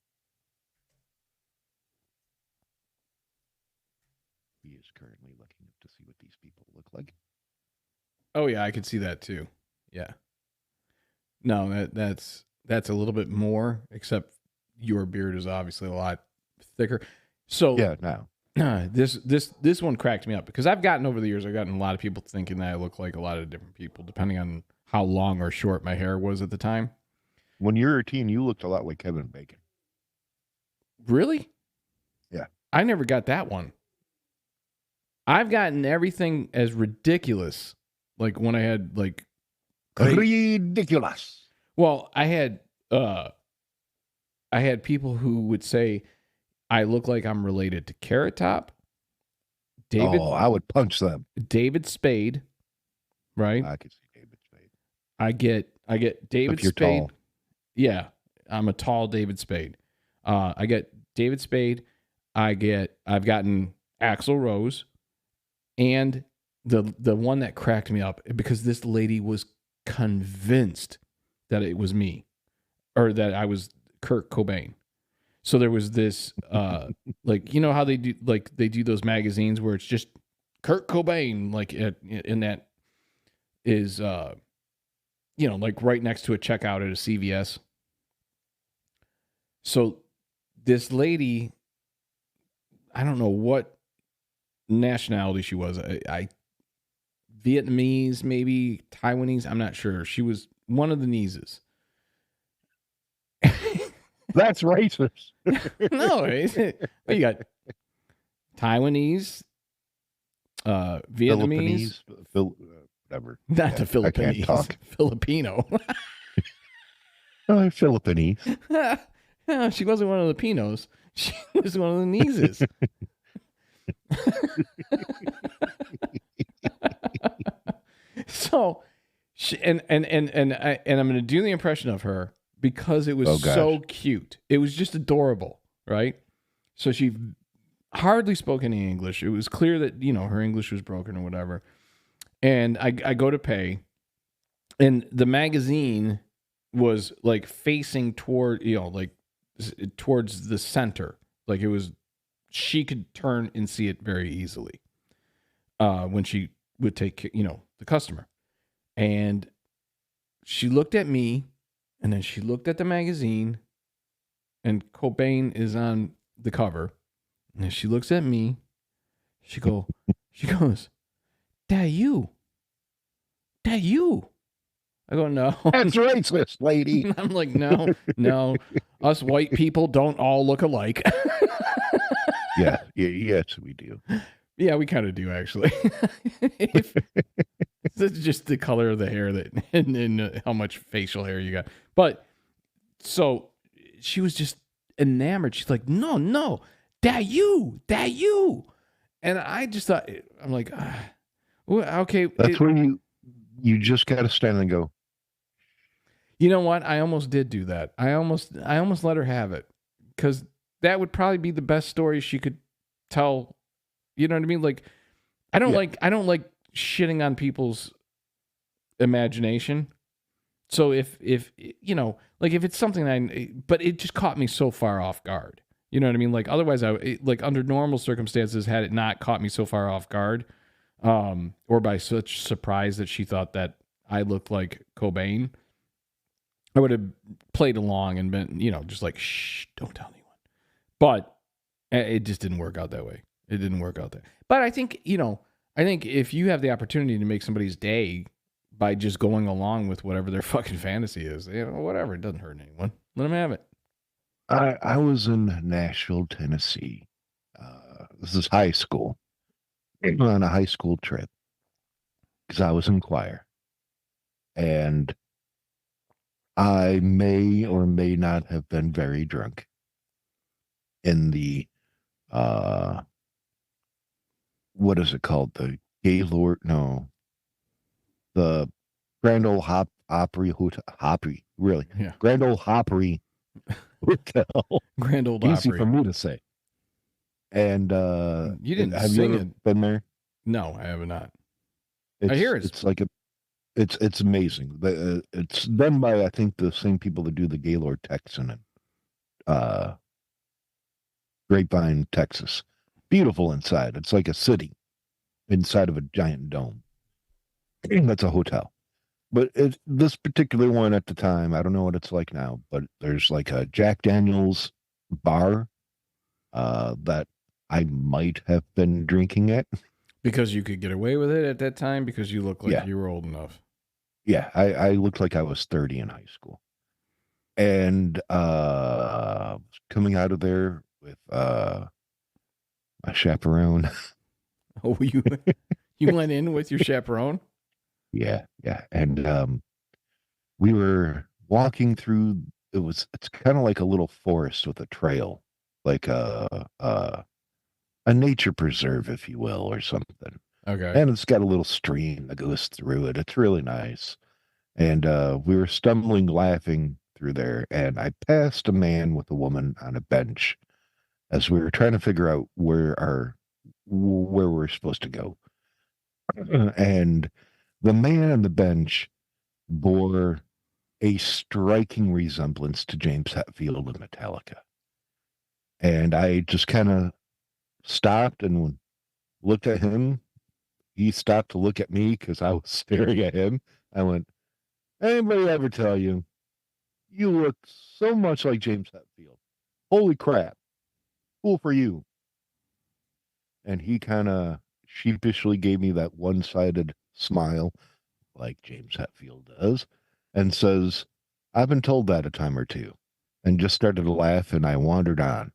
He is currently looking up to see what these people look like. Oh yeah, I could see that too. Yeah. No, that's a little bit more, except your beard is obviously a lot thicker. So Yeah, now. this one cracked me up because I've gotten over the years, I've gotten a lot of people thinking that I look like a lot of different people, depending on how long or short my hair was at the time. When you were a teen, you looked a lot like Kevin Bacon. Really? Yeah. I never got that one. I've gotten everything as ridiculous, like when I had like Ridiculous. well, I had people who would say I look like I'm related to Carrot Top, I would punch them. David Spade, right? I could see David Spade. I get David If you're Spade. tall. Yeah, I'm a tall David Spade. I get David Spade. I've gotten Axl Rose, and the one that cracked me up because this lady was convinced that it was me, or that I was Kurt Cobain. So there was this, like, you know how they do those magazines where it's just Kurt Cobain, like in that is, like right next to a checkout at a CVS. So this lady, I don't know what nationality she was. I Vietnamese, maybe Taiwanese. I'm not sure. She was one of the Nieses. That's racist. No, you got Taiwanese, Vietnamese, whatever. not the I can't Philippines, talk. Filipino. Philippines. No, she wasn't one of the Pinos. She was one of the Nieses. So, and I'm going to do the impression of her because it was so cute. It was just adorable, right? So she hardly spoke any English. It was clear that her English was broken or whatever. And I go to pay, and the magazine was like facing toward like towards the center, like it was. She could turn and see it very easily. when she would take, the customer. And she looked at me, and then she looked at the magazine, and Cobain is on the cover. And then she looks at me. She goes, "That you? That you?" I go, "No." That's racist, lady. I'm like, no. Us white people don't all look alike. Yeah, yes, we do. Yeah, we kind of do actually. It's just the color of the hair and how much facial hair you got. But so she was just enamored. She's like, no, that you. And I just thought, I'm like, well, okay. That's when you just got to stand and go. You know what? I almost did do that. I almost let her have it, because that would probably be the best story she could tell. You know what I mean? Like, I don't like shitting on people's imagination. So if if it's something but it just caught me so far off guard. You know what I mean? Like, otherwise, like under normal circumstances, had it not caught me so far off guard, or by such surprise that she thought that I looked like Cobain, I would have played along and been, just like, shh, don't tell anyone. But it just didn't work out that way. It didn't work out there. But I think, if you have the opportunity to make somebody's day by just going along with whatever their fucking fantasy is, whatever, it doesn't hurt anyone. Let them have it. I was in Nashville, Tennessee. This is high school. On a high school trip because I was in choir. And I may or may not have been very drunk in the what is it called? The Gaylord? No, the Grand Ole Opry Hotel. Opry, really? Yeah. Grand Ole Opry Hotel. Grand Old Easy Opry. for me to say. And you didn't have sing you ever it. been there? No, I have not. I hear It's like it's amazing. It's done by I think the same people that do the Gaylord Texan in Grapevine, Texas. Beautiful inside. It's like a city inside of a giant dome. That's a hotel. But this particular one at the time, I don't know what it's like now, but there's like a Jack Daniels bar that I might have been drinking at. Because you could get away with it at that time, because you look like you were old enough. Yeah, I looked like I was 30 in high school. And coming out of there with my chaperone. Oh, you went in with your chaperone? Yeah. And we were walking through it's kind of like a little forest with a trail, like a nature preserve, if you will, or something. Okay. And it's got a little stream that goes through it. It's really nice. And we were stumbling, laughing through there, and I passed a man with a woman on a bench as we were trying to figure out where we're supposed to go. And the man on the bench bore a striking resemblance to James Hetfield of Metallica. And I just kind of stopped and looked at him. He stopped to look at me because I was staring at him. I went, anybody ever tell you look so much like James Hetfield? Holy crap. Cool for you. And he kind of sheepishly gave me that one-sided smile like James Hetfield does and says, I've been told that a time or two, and just started to laugh, and I wandered on.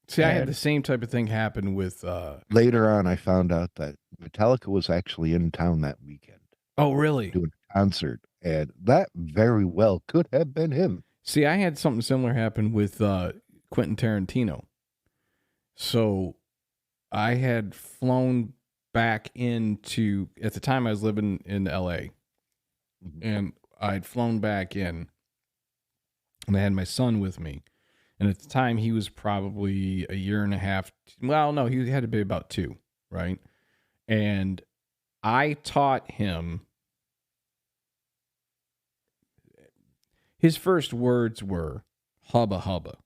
See, I had the same type of thing happen with later on I found out that Metallica was actually in town that weekend. Oh, really? Doing a concert, and that very well could have been him. See, I had something similar happen with Quentin Tarantino. So I had flown back into, at the time I was living in LA, and I'd flown back in, and I had my son with me. And at the time, he was probably a year and a half. Well, no, he had to be about 2, right? And I taught him. His first words were "hubba hubba,"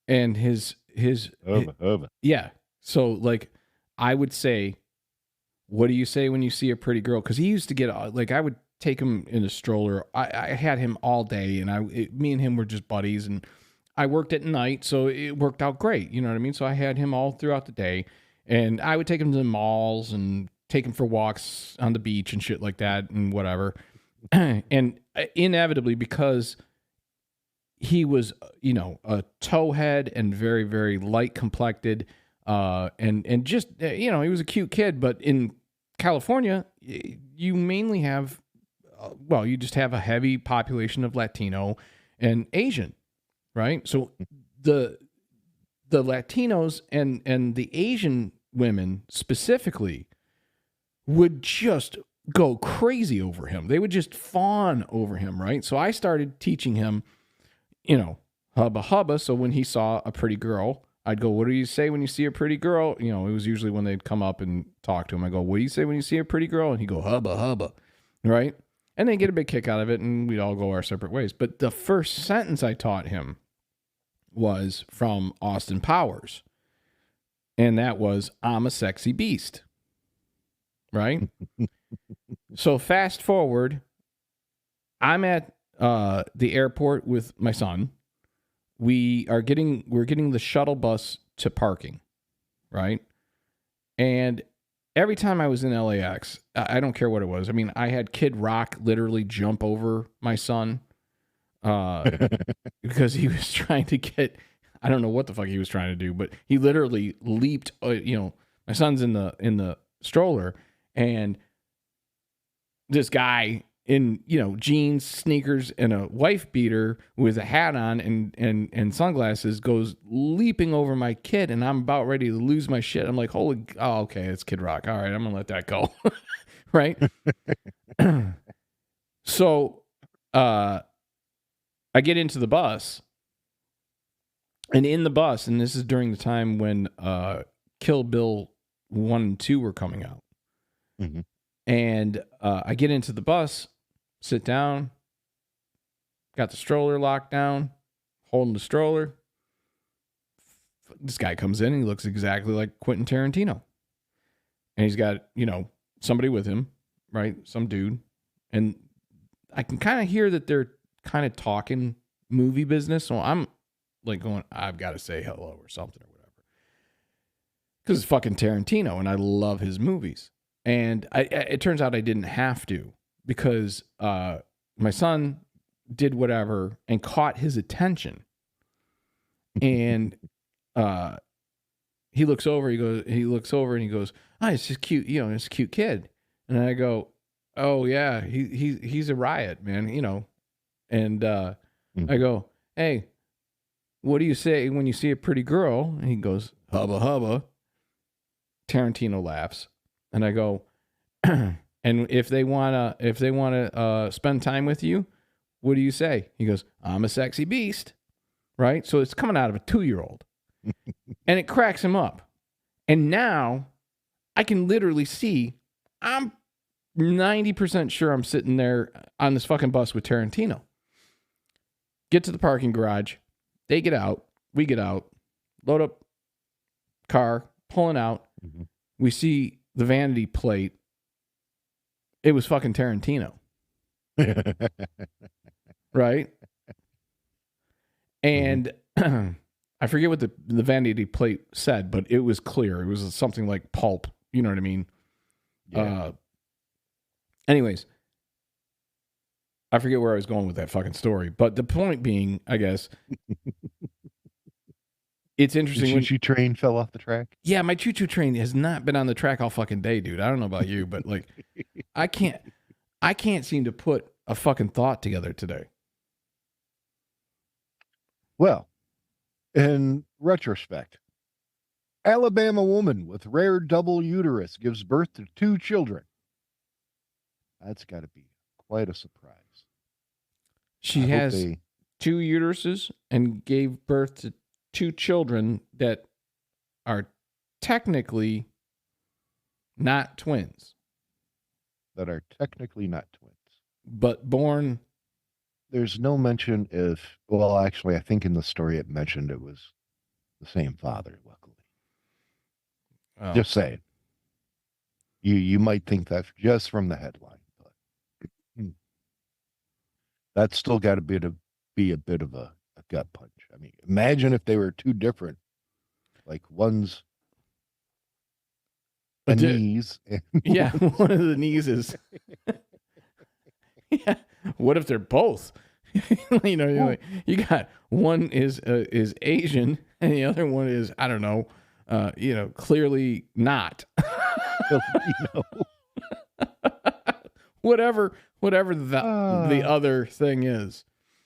and his hubba. Yeah. So like, I would say, what do you say when you see a pretty girl? Because he used to get, like, I would take him in a stroller. I had him all day, and me and him were just buddies, and I worked at night, so it worked out great. You know what I mean? So I had him all throughout the day, and I would take him to the malls and take him for walks on the beach and shit like that and whatever. And inevitably, because he was, a towhead and very, very light complected, and just, he was a cute kid. But in California, you mainly have, you just have a heavy population of Latino and Asian, right? So the Latinos and the Asian women specifically would just go crazy over him. They would just fawn over him, right? So I started teaching him, hubba hubba. So when he saw a pretty girl, I'd go, what do you say when you see a pretty girl? It was usually when they'd come up and talk to him. I go, what do you say when you see a pretty girl? And he'd go, hubba hubba, right? And they'd get a big kick out of it, and we'd all go our separate ways. But the first sentence I taught him was from Austin Powers. And that was, I'm a sexy beast. Right? So fast forward, I'm at the airport with my son. We're getting the shuttle bus to parking, right? And every time I was in LAX, I don't care what it was. I mean, I had Kid Rock literally jump over my son because he was trying to get, I don't know what the fuck he was trying to do, but he literally leaped, my son's in the stroller, and this guy in, jeans, sneakers, and a wife beater with a hat on and sunglasses goes leaping over my kid, and I'm about ready to lose my shit. I'm like, okay, it's Kid Rock. All right, I'm gonna let that go. Right? So I get into the bus, and in the bus, and this is during the time when Kill Bill 1 and 2 were coming out. Mm-hmm. And I get into the bus, sit down, got the stroller locked down, holding the stroller. This guy comes in and he looks exactly like Quentin Tarantino. And he's got, somebody with him, right? Some dude. And I can kind of hear that they're kind of talking movie business. So I'm like going, I've got to say hello or something or whatever. Because it's fucking Tarantino and I love his movies. And it turns out I didn't have to, because my son did whatever and caught his attention. And he looks over and he goes, oh, it's just cute, it's a cute kid. And I go, oh yeah, he's a riot, man, And I go, hey, what do you say when you see a pretty girl? And he goes, hubba hubba. Tarantino laughs. And I go, and if they wanna spend time with you, what do you say? He goes, I'm a sexy beast, right? So it's coming out of a 2-year-old, and it cracks him up. And now I can literally see, I'm 90% sure I'm sitting there on this fucking bus with Tarantino. Get to the parking garage, they get out, we get out, load up car, pulling out. Mm-hmm. We see the vanity plate. It was fucking Tarantino. Right? And I forget what the vanity plate said, but it was clear. It was something like pulp. You know what I mean? Yeah. Anyways, I forget where I was going with that fucking story. But the point being, I guess, it's interesting. Your choo-choo train fell off the track? Yeah, my choo-choo train has not been on the track all fucking day, dude. I don't know about you, but like, I can't seem to put a fucking thought together today. Well, in retrospect, Alabama woman with rare double uterus gives birth to 2 children. That's got to be quite a surprise. She has 2 uteruses and gave birth to 2 children that are technically not twins. That are technically not twins. But born. There's no mention if, well, actually, I think in the story it mentioned it was the same father, luckily. Oh. Just saying. You might think that just from the headline, but that's still got to be a bit of a gut punch. I mean, imagine if they were two different, like one's a knees and Yeah, one of the knees is. Yeah. What if they're both? You got one is Asian and the other one is, I don't know, clearly not. whatever the other thing is.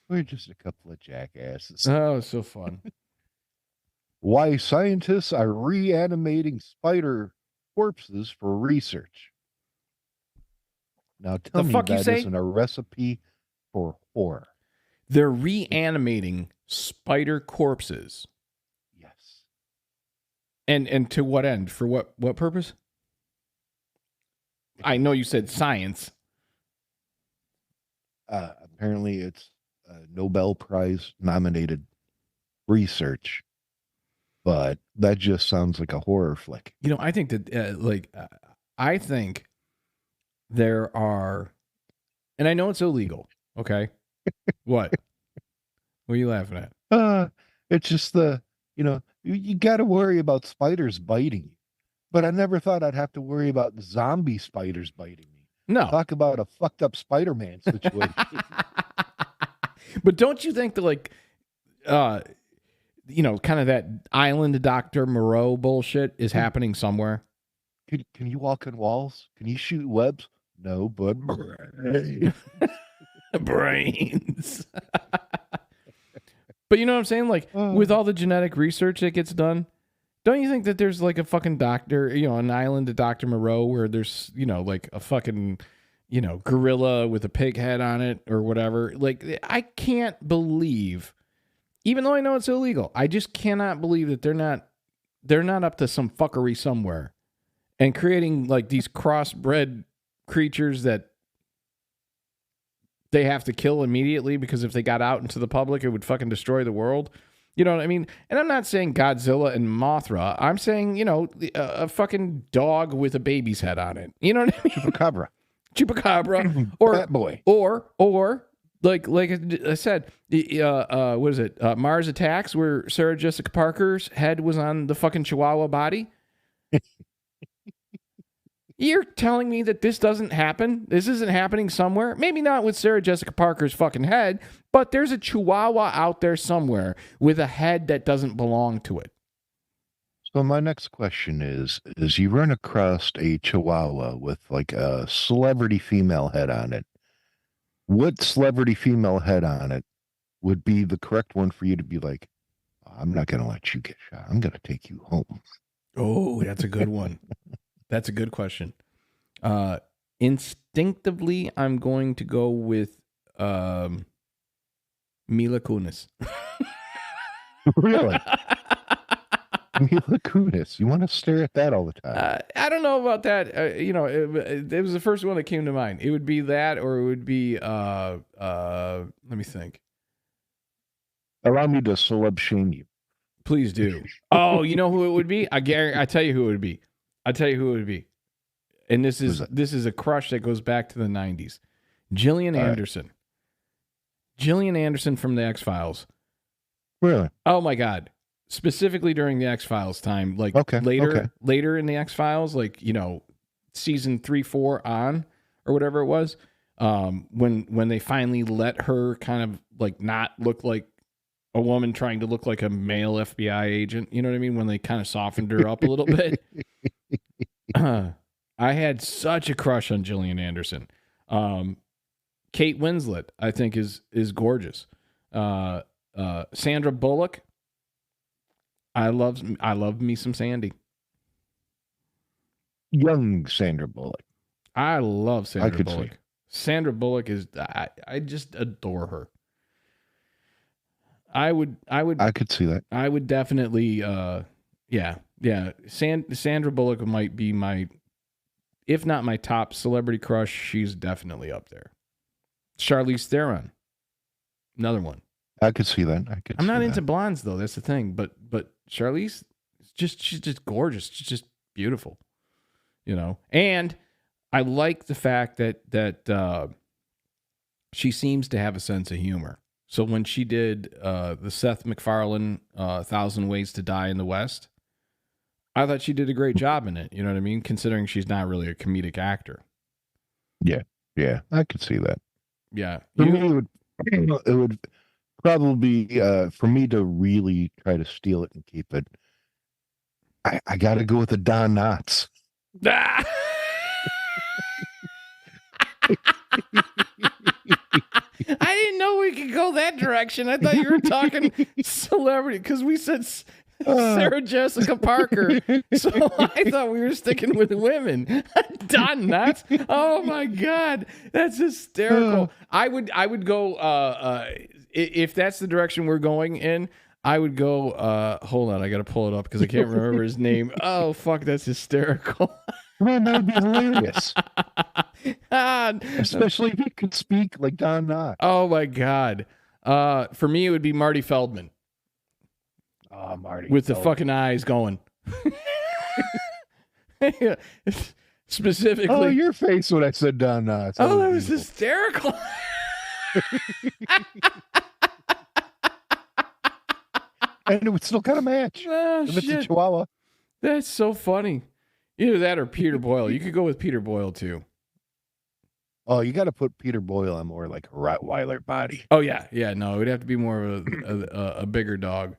We're just a couple of jackasses. Oh, so fun. Why scientists are reanimating spider corpses for research. Now tell me that isn't a recipe for horror. They're reanimating spider corpses. Yes. And to what end? For what purpose? I know you said science. Apparently it's Nobel Prize nominated research, but that just sounds like a horror flick. I think that I think there are, and I know it's illegal. Okay, what? What are you laughing at? It's just you got to worry about spiders biting you, but I never thought I'd have to worry about zombie spiders biting me. No, talk about a fucked up Spider-Man situation. But don't you think that kind of that Island Dr. Moreau bullshit is happening somewhere? Can you walk on walls? Can you shoot webs? No, but brains. But you know what I'm saying? With all the genetic research that gets done, don't you think that there's like a fucking doctor, an island of Dr. Moreau where there's, like a fucking, gorilla with a pig head on it or whatever? Like, I can't believe, even though I know it's illegal, I just cannot believe that they're not up to some fuckery somewhere and creating like these crossbred creatures that they have to kill immediately because if they got out into the public, it would fucking destroy the world. You know what I mean? And I'm not saying Godzilla and Mothra. I'm saying, a fucking dog with a baby's head on it. You know what I mean? Chupacabra. Or Fat boy. Or like I said, what is it? Mars Attacks, where Sarah Jessica Parker's head was on the fucking Chihuahua body. You're telling me that this doesn't happen? This isn't happening somewhere? Maybe not with Sarah Jessica Parker's fucking head, but there's a Chihuahua out there somewhere with a head that doesn't belong to it. So my next question is you run across a Chihuahua with like a celebrity female head on it. What celebrity female head on it would be the correct one for you to be like, I'm not going to let you get shot. I'm going to take you home. Oh, that's a good one. That's a good question. Instinctively, I'm going to go with Mila Kunis. Really? Mila Kunis. You want to stare at that all the time? I don't know about that. It was the first one that came to mind. It would be that, or it would be let me think. Allow me to celeb shame you. Please do. Oh, you know who it would be? I tell you who it would be. And this is a crush that goes back to the 90s. Gillian Anderson. Gillian Anderson from the X-Files. Really? Oh my God. Specifically during the X-Files time, later in the X-Files, season 3, 4 on or whatever it was, when they finally let her kind of like not look like a woman trying to look like a male FBI agent. You know what I mean? When they kind of softened her up a little bit. I had such a crush on Gillian Anderson. Kate Winslet, I think, is gorgeous. Sandra Bullock. I love me some Sandy. Young Sandra Bullock. I love Sandra Bullock. See. Sandra Bullock is I just adore her. I could see that. I would definitely Sandra Bullock might be my, if not my top celebrity crush, she's definitely up there. Charlize Theron. Another one. I could see that. I'm not into blondes though, that's the thing, but Charlize she's just gorgeous. She's just beautiful. And I like the fact that she seems to have a sense of humor. So when she did the Seth MacFarlane 1,000 Ways to Die in the West, I thought she did a great job in it. You know what I mean? Considering she's not really a comedic actor. Yeah, I could see that. Yeah. For me, it would probably be for me to really try to steal it and keep it. I got to go with the Don Knotts. Ah! I didn't know we could go that direction. I thought you were talking celebrity because we said Sarah Jessica Parker. So I thought we were sticking with women. Don Knotts. Oh my God. That's hysterical. I would go if that's the direction we're going in, I would go hold on, I gotta pull it up because I can't remember his name. Oh fuck, that's hysterical. Man, that would be hilarious. Especially if he could speak like Don Knotts. Oh my God. For me it would be Marty Feldman. Oh, Marty. With the fucking eyes going. Specifically. Oh, your face when I said Don Knotts. Oh, that was hysterical. And it would still kind of match. Oh, if it's a shit. Chihuahua. That's so funny. Either that or Peter Boyle. You could go with Peter Boyle too. Oh, you got to put Peter Boyle on more like a Rottweiler body. Oh yeah, yeah. No, it would have to be more of a bigger dog.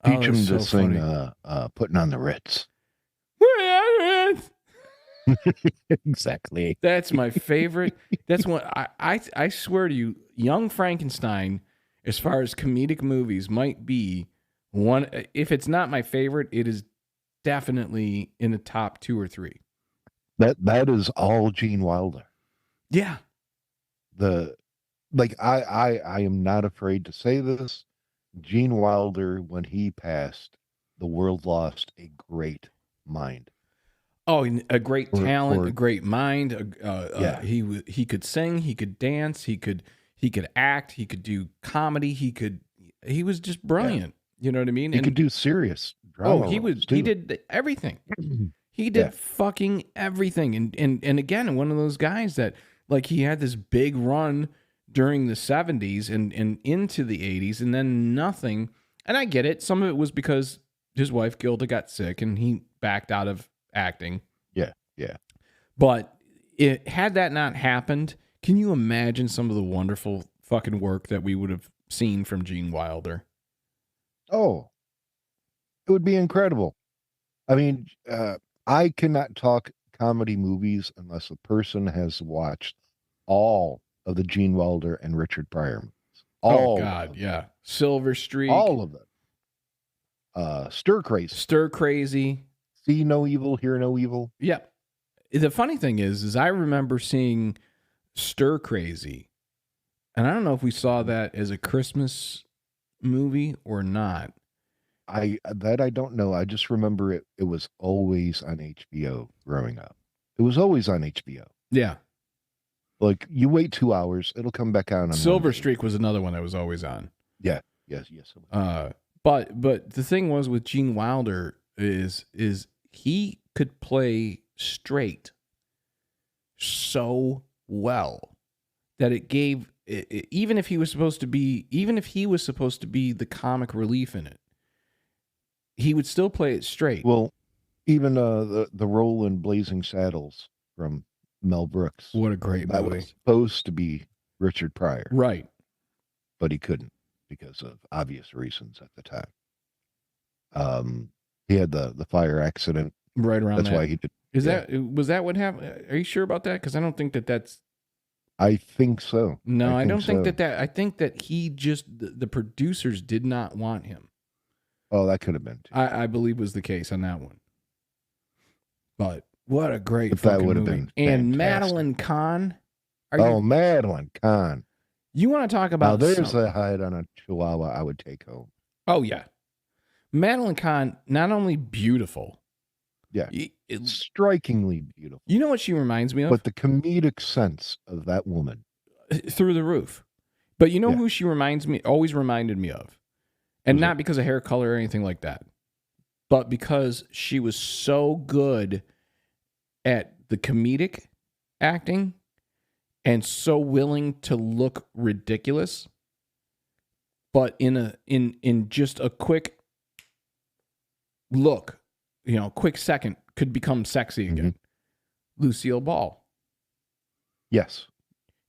Teach him to sing "Putting on the Ritz." Exactly. That's my favorite. That's one. I swear to you, Young Frankenstein, as far as comedic movies, might be one. If it's not my favorite, it is definitely in the top 2 or 3. That is all Gene Wilder. Yeah. I am not afraid to say this. Gene Wilder, when he passed, the world lost a great mind. Oh, a great talent, a great mind. Yeah. He could sing, he could dance, he could act, he could do comedy. He was just brilliant. Yeah. You know what I mean? He could do serious drama. He did everything. He did fucking everything. And again, one of those guys that like he had this big run during the 70s and into the 80s and then nothing. And I get it. Some of it was because his wife Gilda got sick and he backed out of acting. Yeah. But had that not happened, can you imagine some of the wonderful fucking work that we would have seen from Gene Wilder? Oh, it would be incredible. I mean, I cannot talk comedy movies unless a person has watched all of the Gene Wilder and Richard Pryor movies. Oh God, yeah. Silver Streak. All of them. Stir Crazy. See no evil, hear no evil. Yeah. The funny thing is I remember seeing Stir Crazy, and I don't know if we saw that as a Christmas movie or not. I don't know. I just remember it was always on HBO growing up. It was always on HBO. Yeah. Like you wait 2 hours, it'll come back on Silver Streak was another one that was always on. Yeah. Yes. But the thing was with Gene Wilder is he could play straight so well that it gave even if he was supposed to be the comic relief in it, he would still play it straight. Well, even the role in Blazing Saddles from Mel Brooks. What a great movie. That was supposed to be Richard Pryor. Right. But he couldn't because of obvious reasons at the time. He had the fire accident. Right around That's why he did. Was that what happened? Are you sure about that? Because I don't think that's. I think so. No, I don't think that. I think that he just the producers did not want him. Oh, that could have been. Too. I believe was the case on that one. But what a great fucking movie! Been and Madeline Kahn. Madeline Kahn. You want to talk about? Now there's a hide on a Chihuahua I would take home. Oh yeah, Madeline Kahn, not only beautiful. Yeah, strikingly beautiful. You know what she reminds me of? But the comedic sense of that woman. Through the roof. But you know who she always reminded me of? And not because of hair color or anything like that. But because she was so good at the comedic acting and so willing to look ridiculous, but in just a quick look, quick second could become sexy again. Lucille Ball. Yes.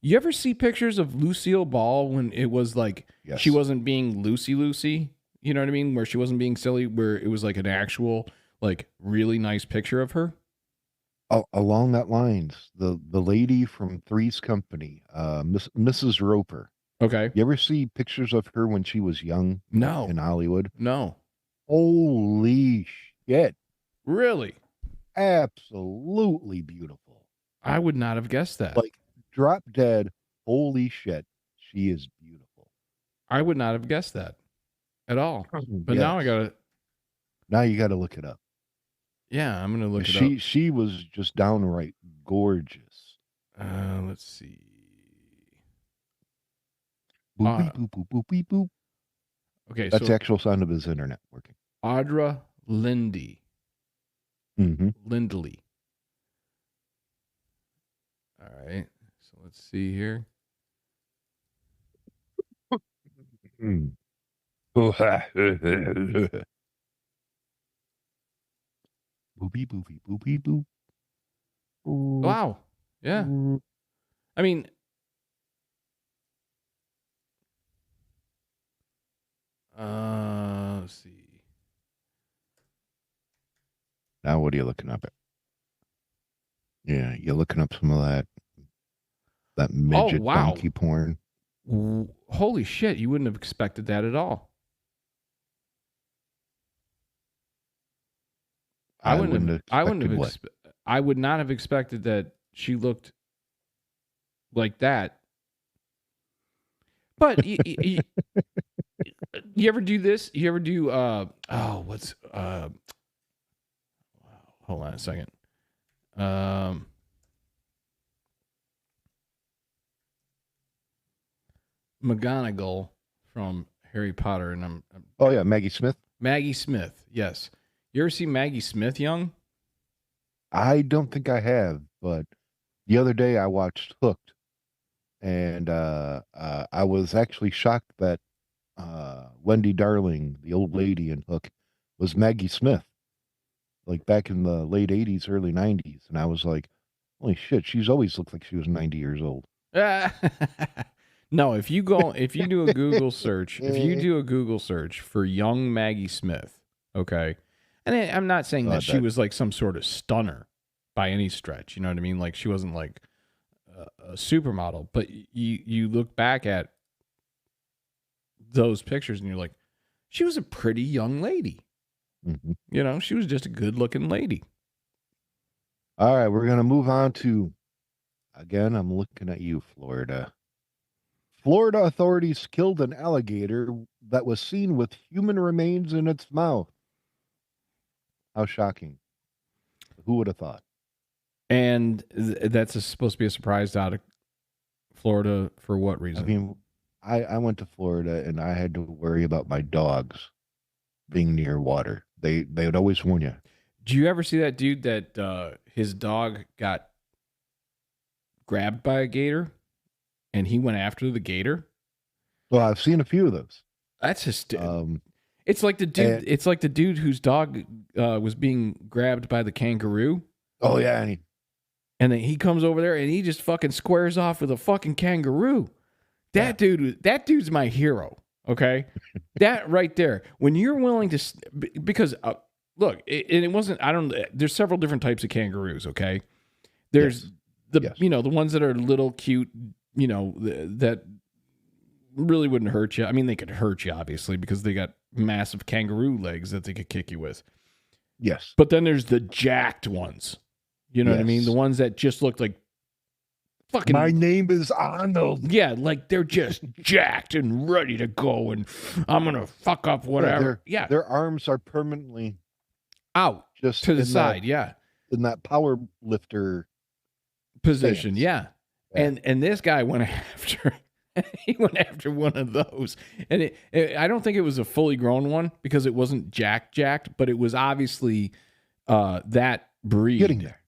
You ever see pictures of Lucille Ball when it was like she wasn't being Lucy? You know what I mean? Where she wasn't being silly, where it was like an actual, like, really nice picture of her? Along that lines, the lady from Three's Company, Mrs. Roper. Okay. You ever see pictures of her when she was young? No. In Hollywood? No. Holy shit. Really? Absolutely beautiful. I would not have guessed that. Like, drop dead. Holy shit. She is beautiful. I would not have guessed that at all. But now Now you got to look it up. Yeah, I'm going to look it up. She was just downright gorgeous. Let's see. Boop, boop, boop, boop, boop, boop. Okay, that's the actual sound of his internet working. Audra Lindley. Lindley. All right. So let's see here. Boopy, boopy, boopy, boop. Wow. Yeah. I mean, let's see. Now what are you looking up at? Yeah, you're looking up some of that midget donkey porn. Holy shit, you wouldn't have expected that at all. I would not have expected that she looked like that. But you ever do this? You ever do hold on a second. McGonagall from Harry Potter, and I'm oh yeah, Maggie Smith. Maggie Smith, yes. You ever see Maggie Smith young? I don't think I have, but the other day I watched Hooked, and I was actually shocked that Wendy Darling, the old lady in Hook, was Maggie Smith, like back in the late 80s, early 90s, and I was like, holy shit, she's always looked like she was 90 years old. No, if you do a Google search, for young Maggie Smith, okay, and I'm not saying that she was like some sort of stunner by any stretch, you know what I mean? Like she wasn't like a supermodel, but you look back at those pictures and you're like, she was a pretty young lady. You know, she was just a good-looking lady. All right, we're gonna move on to, again, I'm looking at you, Florida. Florida authorities killed an alligator that was seen with human remains in its mouth. How shocking. Who would have thought? And that's supposed to be a surprise out of Florida for what reason? I mean, I went to Florida and I had to worry about my dogs being near water. They would always warn you. Do you ever see that dude that his dog got grabbed by a gator and he went after the gator? Well, I've seen a few of those. That's just it's like the dude whose dog was being grabbed by the kangaroo. Oh yeah, and then he comes over there and he just fucking squares off with a fucking kangaroo. That dude's my hero. Okay, that right there. When you're willing to, because look, it wasn't. I don't. There's several different types of kangaroos. Okay, there's the ones that are little cute. That really wouldn't hurt you. I mean, they could hurt you obviously because they got massive kangaroo legs that they could kick you with. Yes, but then there's the jacked ones. You know what I mean? The ones that just look like fucking. My name is Arnold. Yeah, like they're just jacked and ready to go, and I'm gonna fuck up whatever. Their arms are permanently out, just to the side. In that power lifter position. Stance. Yeah, and this guy went after. He went after one of those, and I don't think it was a fully grown one because it wasn't jacked, but it was obviously that breed. Getting there.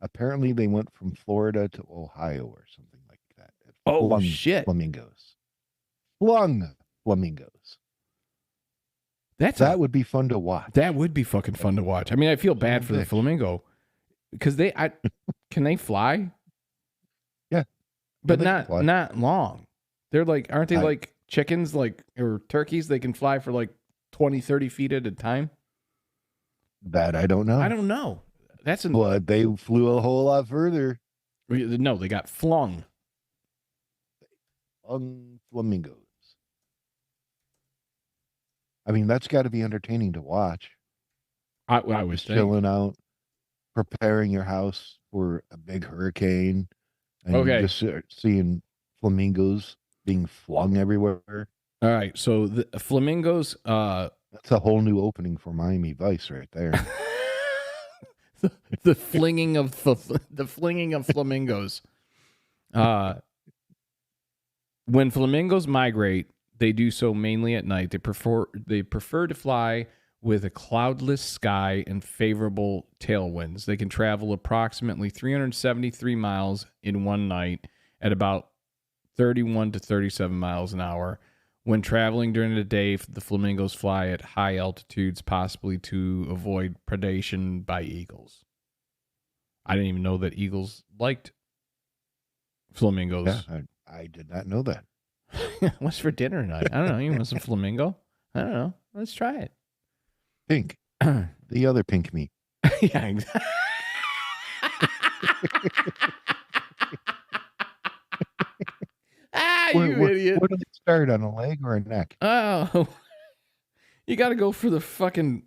Apparently, they went from Florida to Ohio or something like that. Oh Flung shit. flamingos. Flung flamingos. That's That a would be fun to that watch. would be fucking fun to watch. I mean, I feel Son bad of for a the bitch. flamingo because can they fly? Yeah. Yeah, But they can fly. not long. They're like, aren't they I like chickens, like, or turkeys? They can fly for like 20, 30 feet at a time. that I don't I know. don't know. That's an But they flew a whole lot further. no. They got flung. Flamingos. I mean, that's got to be entertaining to watch. I would Just think. chilling out, preparing your house for a big hurricane, and you Okay. just seeing flamingos being flung everywhere. All right. So the flamingos. That's a whole new opening for Miami Vice right there. The flinging of the flinging of flamingos. Uh, when flamingos migrate, they do so mainly at night. They prefer to fly with a cloudless sky and favorable tailwinds. They can travel approximately 373 miles in one night at about 31 to 37 miles an hour. When traveling during the day, the flamingos fly at high altitudes, possibly to avoid predation by eagles. I didn't even know that eagles liked flamingos. Yeah, I did not know that. What's for dinner tonight? I don't know. You want some flamingo? I don't know. Let's try it. Pink, Yeah, the other pink meat. exactly. You idiot. Where do they start, on a leg or a neck? Oh, you got to go for the fucking.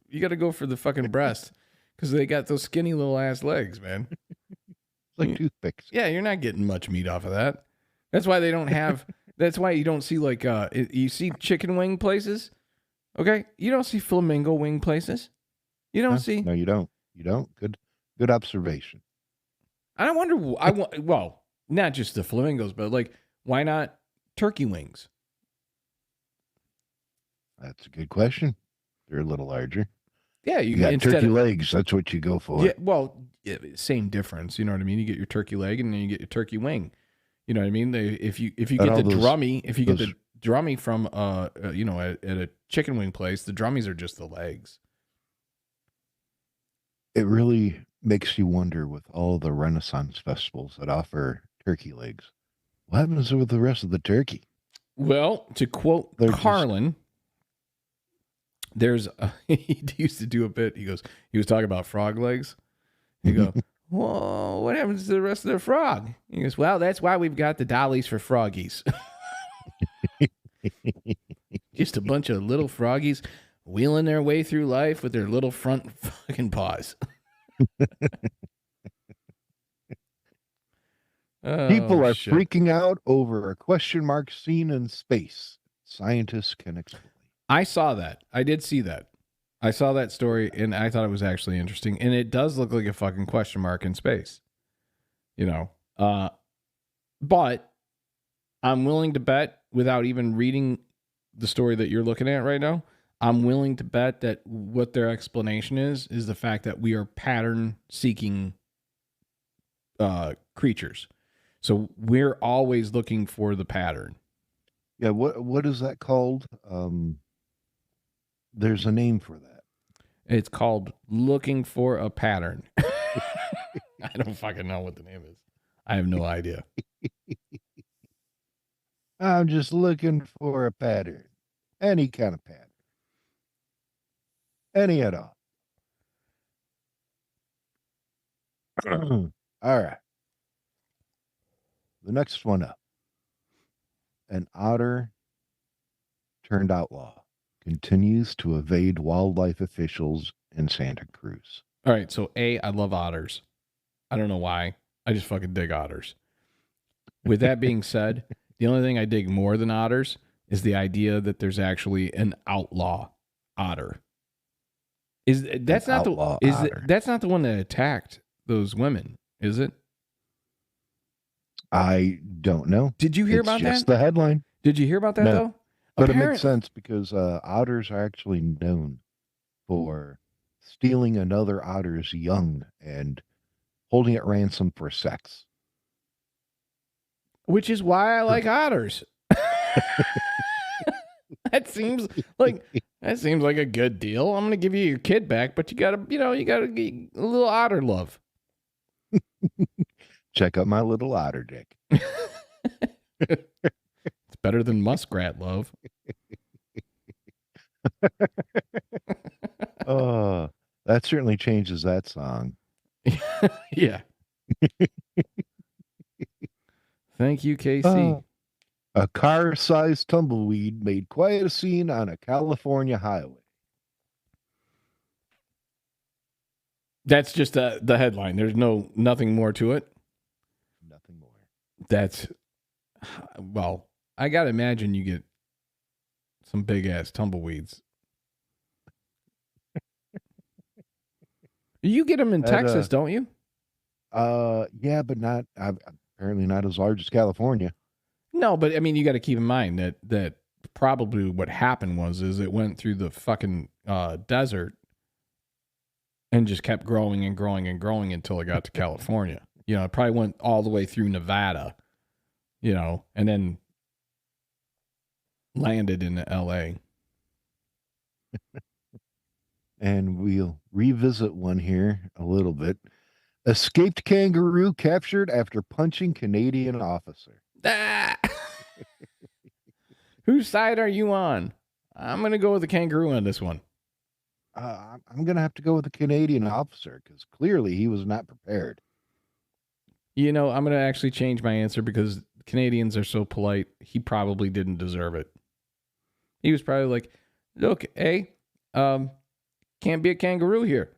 You got to go for the fucking breast because they got those skinny little ass legs, man. It's like toothpicks. Yeah, you're not getting much meat off of that. That's why they don't have. That's why you don't see like you see chicken wing places. Okay, you don't see flamingo wing places. You don't see. No, you don't. You don't. Good observation. I wonder. Well, not just the flamingos, but like, why not turkey wings? That's a good question. They're a little larger. Yeah, You got instead turkey of legs. That's what you go for. yeah. Well, yeah, same difference. You know what I mean? You get your turkey leg, and then you get your turkey wing. You know what I mean? If you But get all the those- drummy, if you get those- the drummy from at a chicken wing place, the drummies are just the legs. It really makes you wonder, with all the Renaissance festivals that offer turkey legs, what happens with the rest of the turkey? Well, to quote They're just- Carlin, he used to do a bit. He was talking about frog legs. You go, whoa, what happens to the rest of the frog? He goes, well, that's why we've got the dollies for froggies. Just a bunch of little froggies wheeling their way through life with their little front fucking paws. People are shit. freaking out over a question mark seen in space. Scientists can explain. I saw that. I did see that. I saw that story, and I thought it was actually interesting. And it does look like a fucking question mark in space. You know, but I'm willing to bet, without even reading the story that you're looking at right now, I'm willing to bet that what their explanation is the fact that we are pattern seeking creatures. So we're always looking for the pattern. Yeah, what is that called? There's a name for that. It's called looking for a pattern. I don't fucking know what the name is. I have no idea. I'm just looking for a pattern. Any kind of pattern. Any at all. All right. The next one up. An otter turned outlaw continues to evade wildlife officials in Santa Cruz. All right. So, I love otters. I don't know why. I just fucking dig otters. With that being said, the only thing I dig more than otters is the idea that there's actually an outlaw otter. That's not the one that attacked those women, is it? I don't know. Did you hear It's about just that? the headline. Did you hear about that No. though? But it makes sense because otters are actually known for stealing another otter's young and holding it ransom for sex. Which is why I like otters. That seems like a good deal. I'm gonna give you your kid back, but you gotta get a little otter love. Check out my little otter dick. It's better than muskrat love. Oh, that certainly changes that song. Yeah. Thank you, KC. A car-sized tumbleweed made quite a scene on a California highway. That's just the headline. There's nothing more to it. Nothing more. That's, well, I gotta imagine you get some big ass tumbleweeds. You get them in Texas, don't you? Yeah, but not apparently not as large as California. No, but I mean, you got to keep in mind that probably what happened is it went through the fucking desert and just kept growing and growing and growing until it got to California. It probably went all the way through Nevada, and then landed in LA. And we'll revisit one here a little bit. Escaped kangaroo captured after punching Canadian officer. Ah! Whose side are you on? I'm going to go with the kangaroo on this one. I'm going to have to go with the Canadian officer because clearly he was not prepared. I'm going to actually change my answer because Canadians are so polite. He probably didn't deserve it. He was probably like, look, hey, can't be a kangaroo here.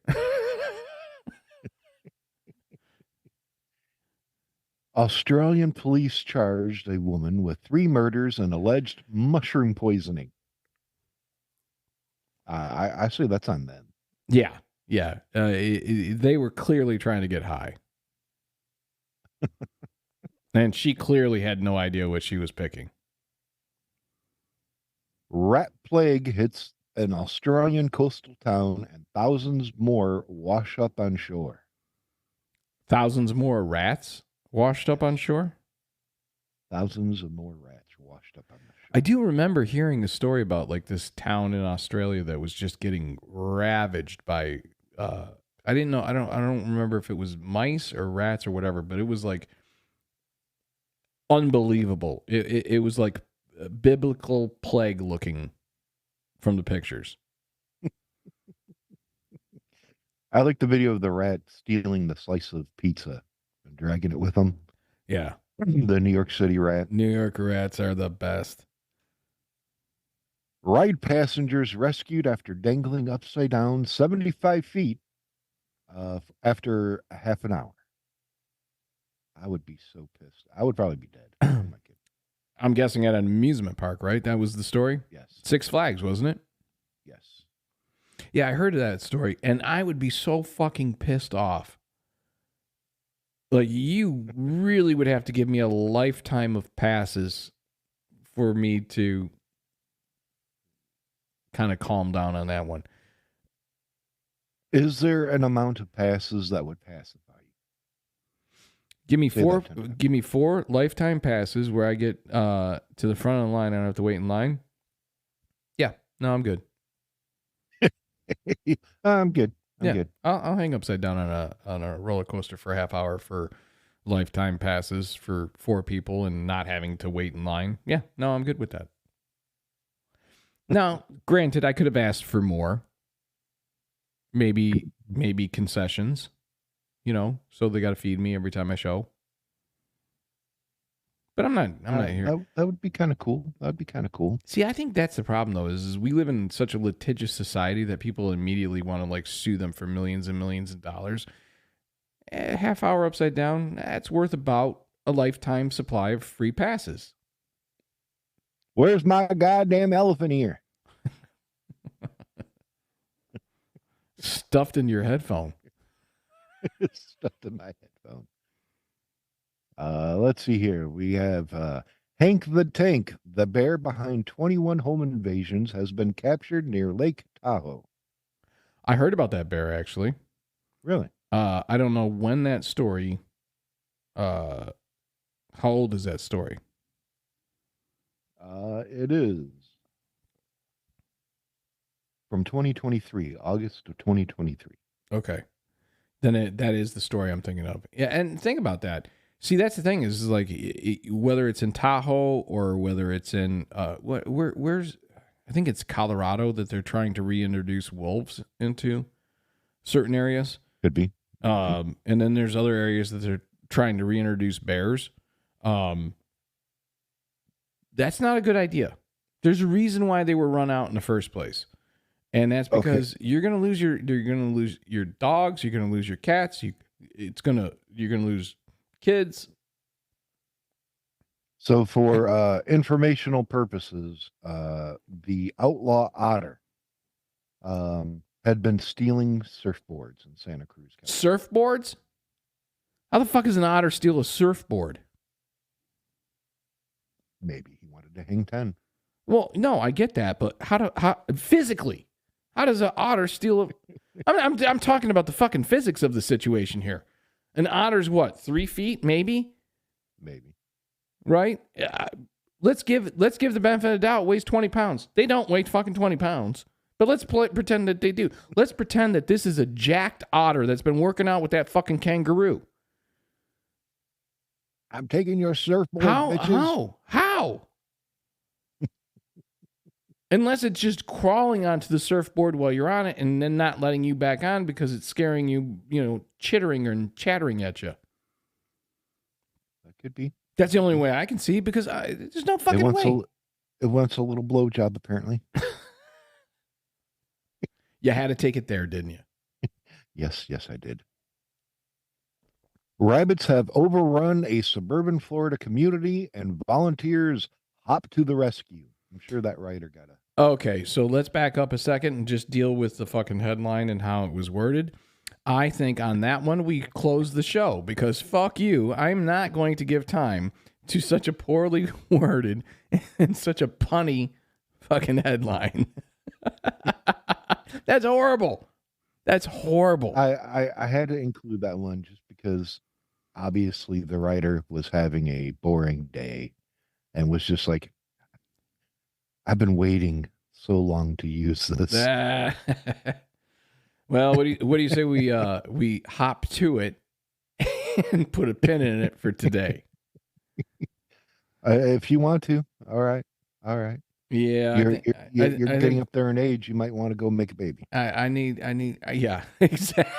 Australian police charged a woman with 3 murders and alleged mushroom poisoning. I say that's on them. Yeah. They were clearly trying to get high. And she clearly had no idea what she was picking. Rat plague hits an Australian coastal town and thousands more wash up on shore. Thousands more rats washed up on shore? Thousands of more rats washed up on the shore. I do remember hearing a story about like this town in Australia that was just getting ravaged by I didn't know I don't remember if it was mice or rats or whatever, but it was like unbelievable. It was like biblical plague looking from the pictures. I like the video of the rat stealing the slice of pizza and dragging it with him. Yeah. The New York City rat. New York rats are the best. Ride passengers rescued after dangling upside down 75 feet after a half an hour. I would be so pissed. I would probably be dead. Oh my God. I'm guessing at an amusement park, right? That was the story? Yes. Six Flags, wasn't it? Yes. Yeah, I heard of that story, and I would be so fucking pissed off. Like, you really would have to give me a lifetime of passes for me to kind of calm down on that one. Is there an amount of passes that would pacify you? Give me four lifetime passes where I get to the front of the line. I don't have to wait in line. Yeah, no, I'm good. I'm good. I'm good. I'll hang upside down on a roller coaster for a half hour for lifetime passes for 4 people and not having to wait in line. Yeah, no, I'm good with that. Now, granted, I could have asked for more. Maybe concessions, so they got to feed me every time I show. But I'm not here. That would be kind of cool. That would be kind of cool. See, I think that's the problem, though, is we live in such a litigious society that people immediately want to, like, sue them for millions and millions of dollars. A half hour upside down, that's worth about a lifetime supply of free passes. Where's my goddamn elephant ear? Stuffed in your headphone. Stuffed in my headphone. Let's see here. We have Hank the Tank, the bear behind 21 home invasions, has been captured near Lake Tahoe. I heard about that bear actually. Really? I don't know when that story. How old is that story? It is from 2023, August of 2023. Okay, then that is the story I'm thinking of. Yeah, and think about that. See, that's the thing is like whether it's in Tahoe or whether it's in where's I think it's Colorado that they're trying to reintroduce wolves into certain areas. Could be. And then there's other areas that they're trying to reintroduce bears. That's not a good idea. There's a reason why they were run out in the first place. And that's because you're gonna lose your dogs, you're gonna lose your cats, you're gonna lose kids. So for informational purposes, the outlaw otter had been stealing surfboards in Santa Cruz County. Surfboards? How the fuck does an otter steal a surfboard? Maybe he wanted to hang 10. Well, no, I get that, but how physically? How does an otter steal a? I'm talking about the fucking physics of the situation here. An otter's what, 3 feet, maybe? Maybe. Right? Let's give the benefit of the doubt. Weighs 20 pounds. They don't weigh fucking 20 pounds. But let's pretend that they do. Let's pretend that this is a jacked otter that's been working out with that fucking kangaroo. I'm taking your surfboard, bitches. How? Unless it's just crawling onto the surfboard while you're on it and then not letting you back on because it's scaring you, chittering and chattering at you. That could be. That's the only way I can see because there's no fucking way. It wants a little blowjob, apparently. You had to take it there, didn't you? Yes, I did. Rabbits have overrun a suburban Florida community and volunteers hop to the rescue. I'm sure that writer got a... Okay, so let's back up a second and just deal with the fucking headline and how it was worded. I think on that one, we close the show because fuck you. I'm not going to give time to such a poorly worded and such a punny fucking headline. That's horrible. That's horrible. I had to include that one just because obviously the writer was having a boring day and was just like, I've been waiting so long to use this. Well, what do you say we hop to it and put a pin in it for today? If you want to, all right. Yeah, you're getting up there in age. You might want to go make a baby. I need, yeah, exactly.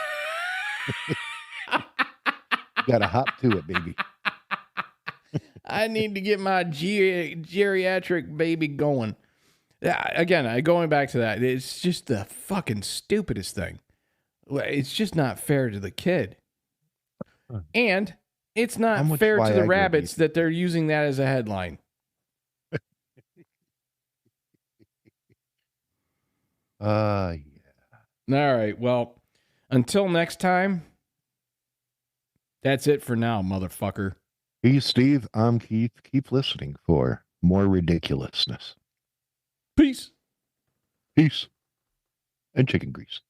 You got to hop to it, baby. I need to get my geriatric baby going. Again, going back to that, it's just the fucking stupidest thing. It's just not fair to the kid. And it's not fair to the rabbits that they're using that as a headline. Yeah. All right. Well, until next time, that's it for now, motherfucker. He's Steve. I'm Keith. Keep listening for more ridiculousness. Peace. Peace. And chicken grease.